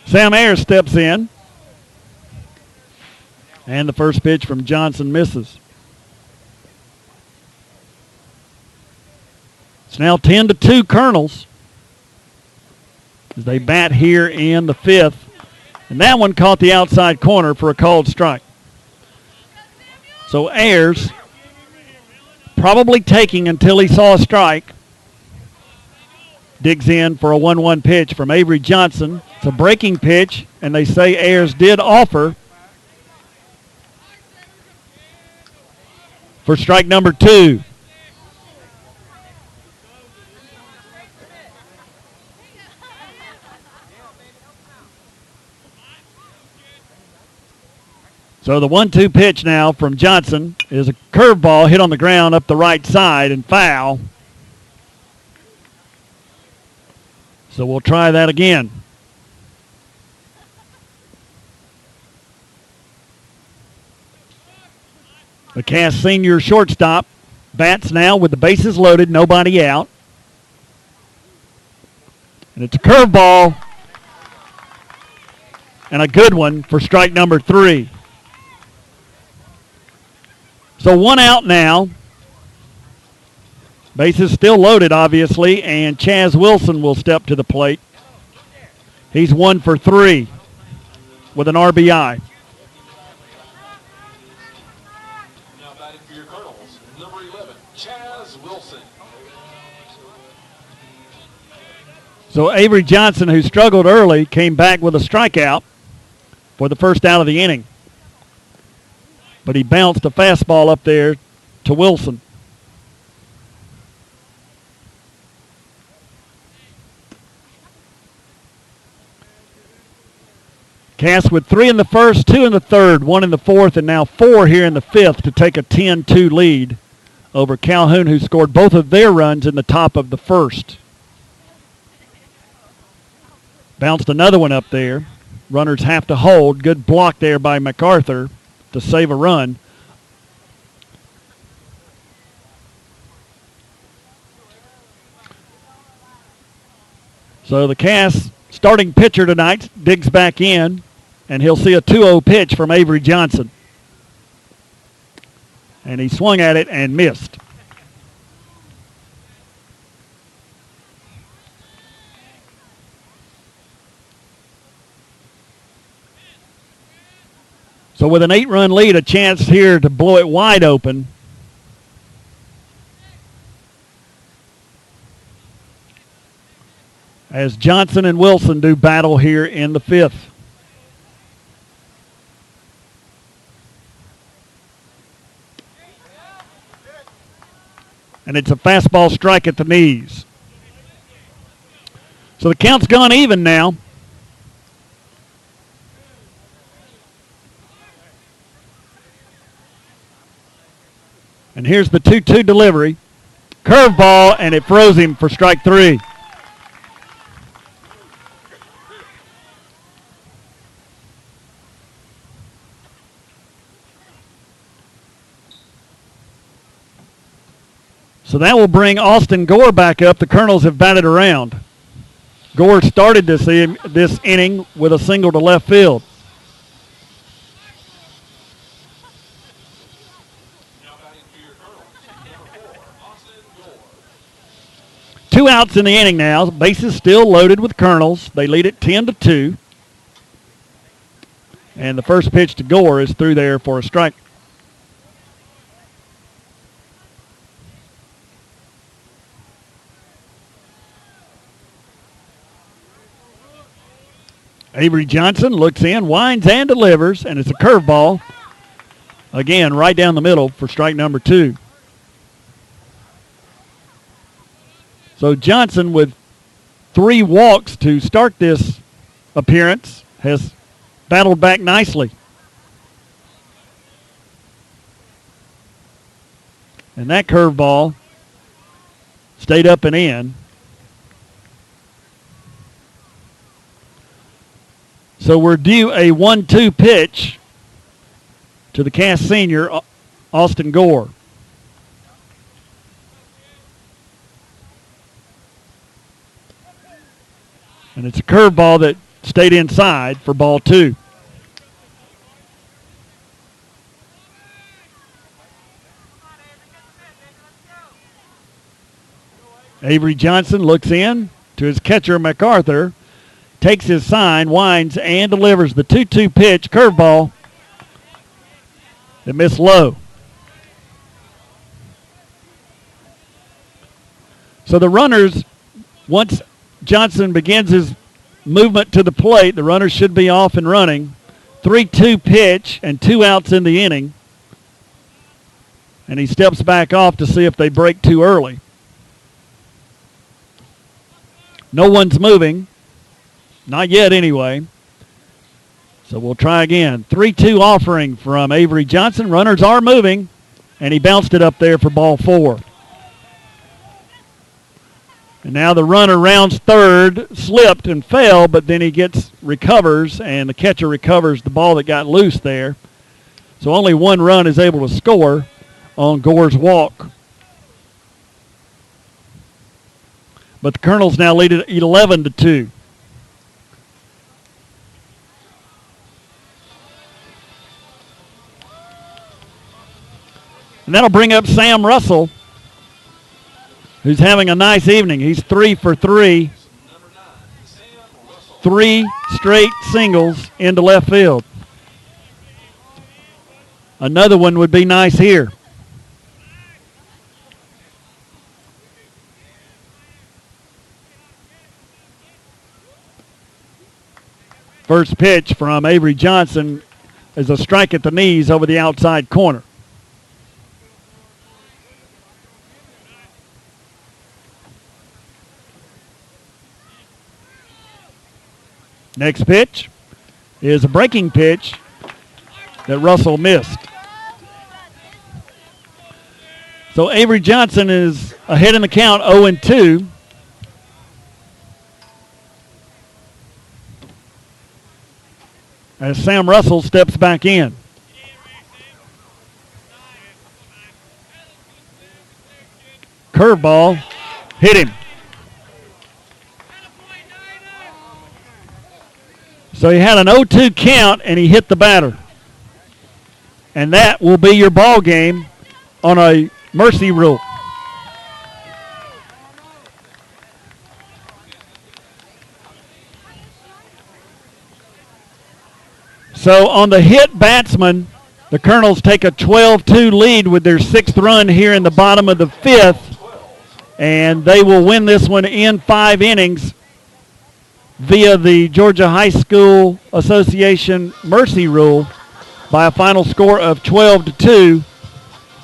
Sam Ayers steps in. And the first pitch from Johnson misses. It's now 10-2 Colonels as they bat here in the 5th. And that one caught the outside corner for a called strike. So Ayers probably taking until he saw a strike. Digs in for a 1-1 pitch from Avery Johnson. It's a breaking pitch, and they say Ayers did offer for strike number 2. So the 1-2 pitch now from Johnson is a curveball hit on the ground up the right side and foul. So we'll try that again. The Cass senior shortstop bats now with the bases loaded, nobody out. And it's a curveball and a good one for strike number 3. So 1 out now. Bases still loaded, obviously, and Chaz Wilson will step to the plate. He's 1 for 3 with an RBI. Now batting for your Colonels, number 11, Chaz Wilson. So Avery Johnson, who struggled early, came back with a strikeout. for the first out of the inning. But he bounced a fastball up there to Wilson. Cass with 3 in the first, 2 in the third, 1 in the fourth, and now 4 here in the fifth to take a 10-2 lead over Calhoun, who scored both of their runs in the top of the first. Bounced another one up there. Runners have to hold. Good block there by MacArthur to save a run. So the Cass starting pitcher tonight digs back in, and he'll see a 2-0 pitch from Avery Johnson. And he swung at it and missed. So with an 8-run lead, a chance here to blow it wide open. As Johnson and Wilson do battle here in the fifth. And it's a fastball strike at the knees. So the count's gone even now. And here's the 2-2 delivery. Curveball, and it froze him for strike 3. So that will bring Austin Gore back up. The Colonels have batted around. Gore started this inning with a single to left field. Two outs in the inning now. Bases still loaded with Colonels. They lead it 10-2. And the first pitch to Gore is through there for a strike. Avery Johnson looks in, winds and delivers, and it's a curveball. Again, right down the middle for strike number 2. So Johnson, with 3 walks to start this appearance, has battled back nicely. And that curveball stayed up and in. So we're due a 1-2 pitch to the Cass senior, Austin Gore. And it's a curveball that stayed inside for ball 2. Avery Johnson looks in to his catcher, MacArthur. Takes his sign, winds, and delivers the 2-2 pitch, curveball that missed low. So the runners, once Johnson begins his movement to the plate, the runners should be off and running. 3-2 pitch and 2 outs in the inning. And he steps back off to see if they break too early. No one's moving. Not yet, anyway. So we'll try again. 3-2 offering from Avery Johnson. Runners are moving, and he bounced it up there for ball 4. And now the runner rounds third, slipped and fell, but then he recovers, and the catcher recovers the ball that got loose there. So only 1 run is able to score on Gore's walk. But the Colonels now lead it 11-2. And that'll bring up Sam Russell, who's having a nice evening. He's 3 for 3. 3 straight singles into left field. Another one would be nice here. First pitch from Avery Johnson is a strike at the knees over the outside corner. Next pitch is a breaking pitch that Russell missed. So Avery Johnson is ahead in the count, 0-2. As Sam Russell steps back in. Curveball hit him. So he had an 0-2 count, and he hit the batter. And that will be your ball game on a mercy rule. So on the hit batsman, the Colonels take a 12-2 lead with their 6th run here in the bottom of the 5th. And they will win this one in 5 innings via the Georgia High School Association mercy rule by a final score of 12-2.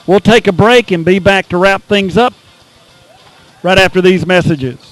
We'll take a break and be back to wrap things up right after these messages.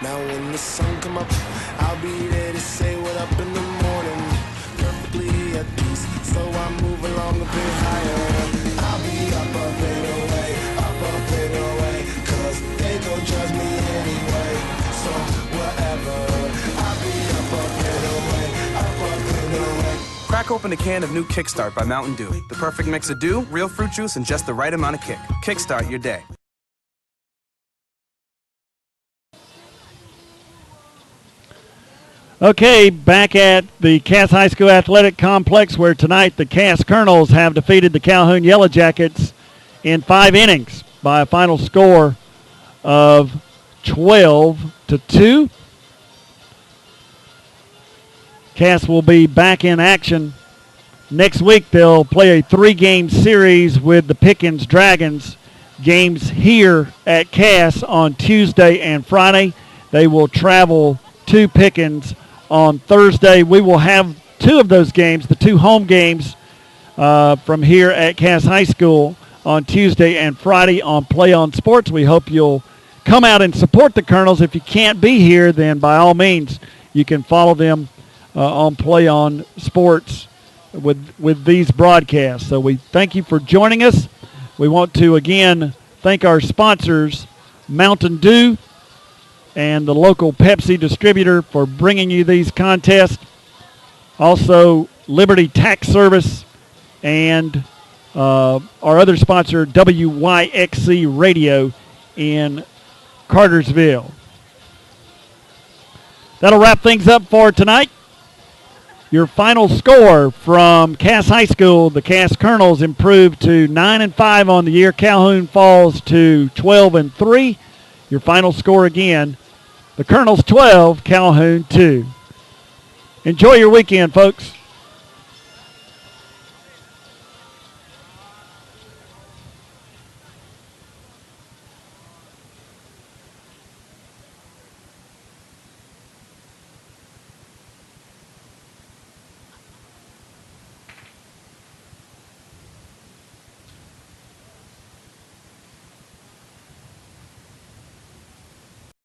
Now when the sun come up, I'll be there to say what up in the morning. Perfectly at peace, so I move along a bit higher. I'll be up and away, cause they gon' judge me anyway. So whatever, I'll be up and away. Crack open a can of new Kickstart by Mountain Dew. The perfect mix of dew, real fruit juice, and just the right amount of kick. Kickstart your day. Okay, back at the Cass High School Athletic Complex, where tonight the Cass Colonels have defeated the Calhoun Yellow Jackets in 5 innings by a final score of 12-2. Cass will be back in action next week. They'll play a 3-game series with the Pickens Dragons. Games here at Cass on Tuesday and Friday. They will travel to Pickens on Thursday. We will have 2 of those games, the 2 home games from here at Cass High School on Tuesday and Friday on Play On Sports. We hope you'll come out and support the Colonels. If you can't be here, then by all means, you can follow them on Play On Sports with these broadcasts. So we thank you for joining us. We want to, again, thank our sponsors, Mountain Dew, and the local Pepsi distributor for bringing you these contests. Also, Liberty Tax Service and our other sponsor, WYXC Radio in Cartersville. That'll wrap things up for tonight. Your final score from Cass High School, the Cass Colonels improved to 9-5 on the year. Calhoun falls to 12-3. Your final score again, The Colonels 12, Calhoun 2. Enjoy your weekend, folks.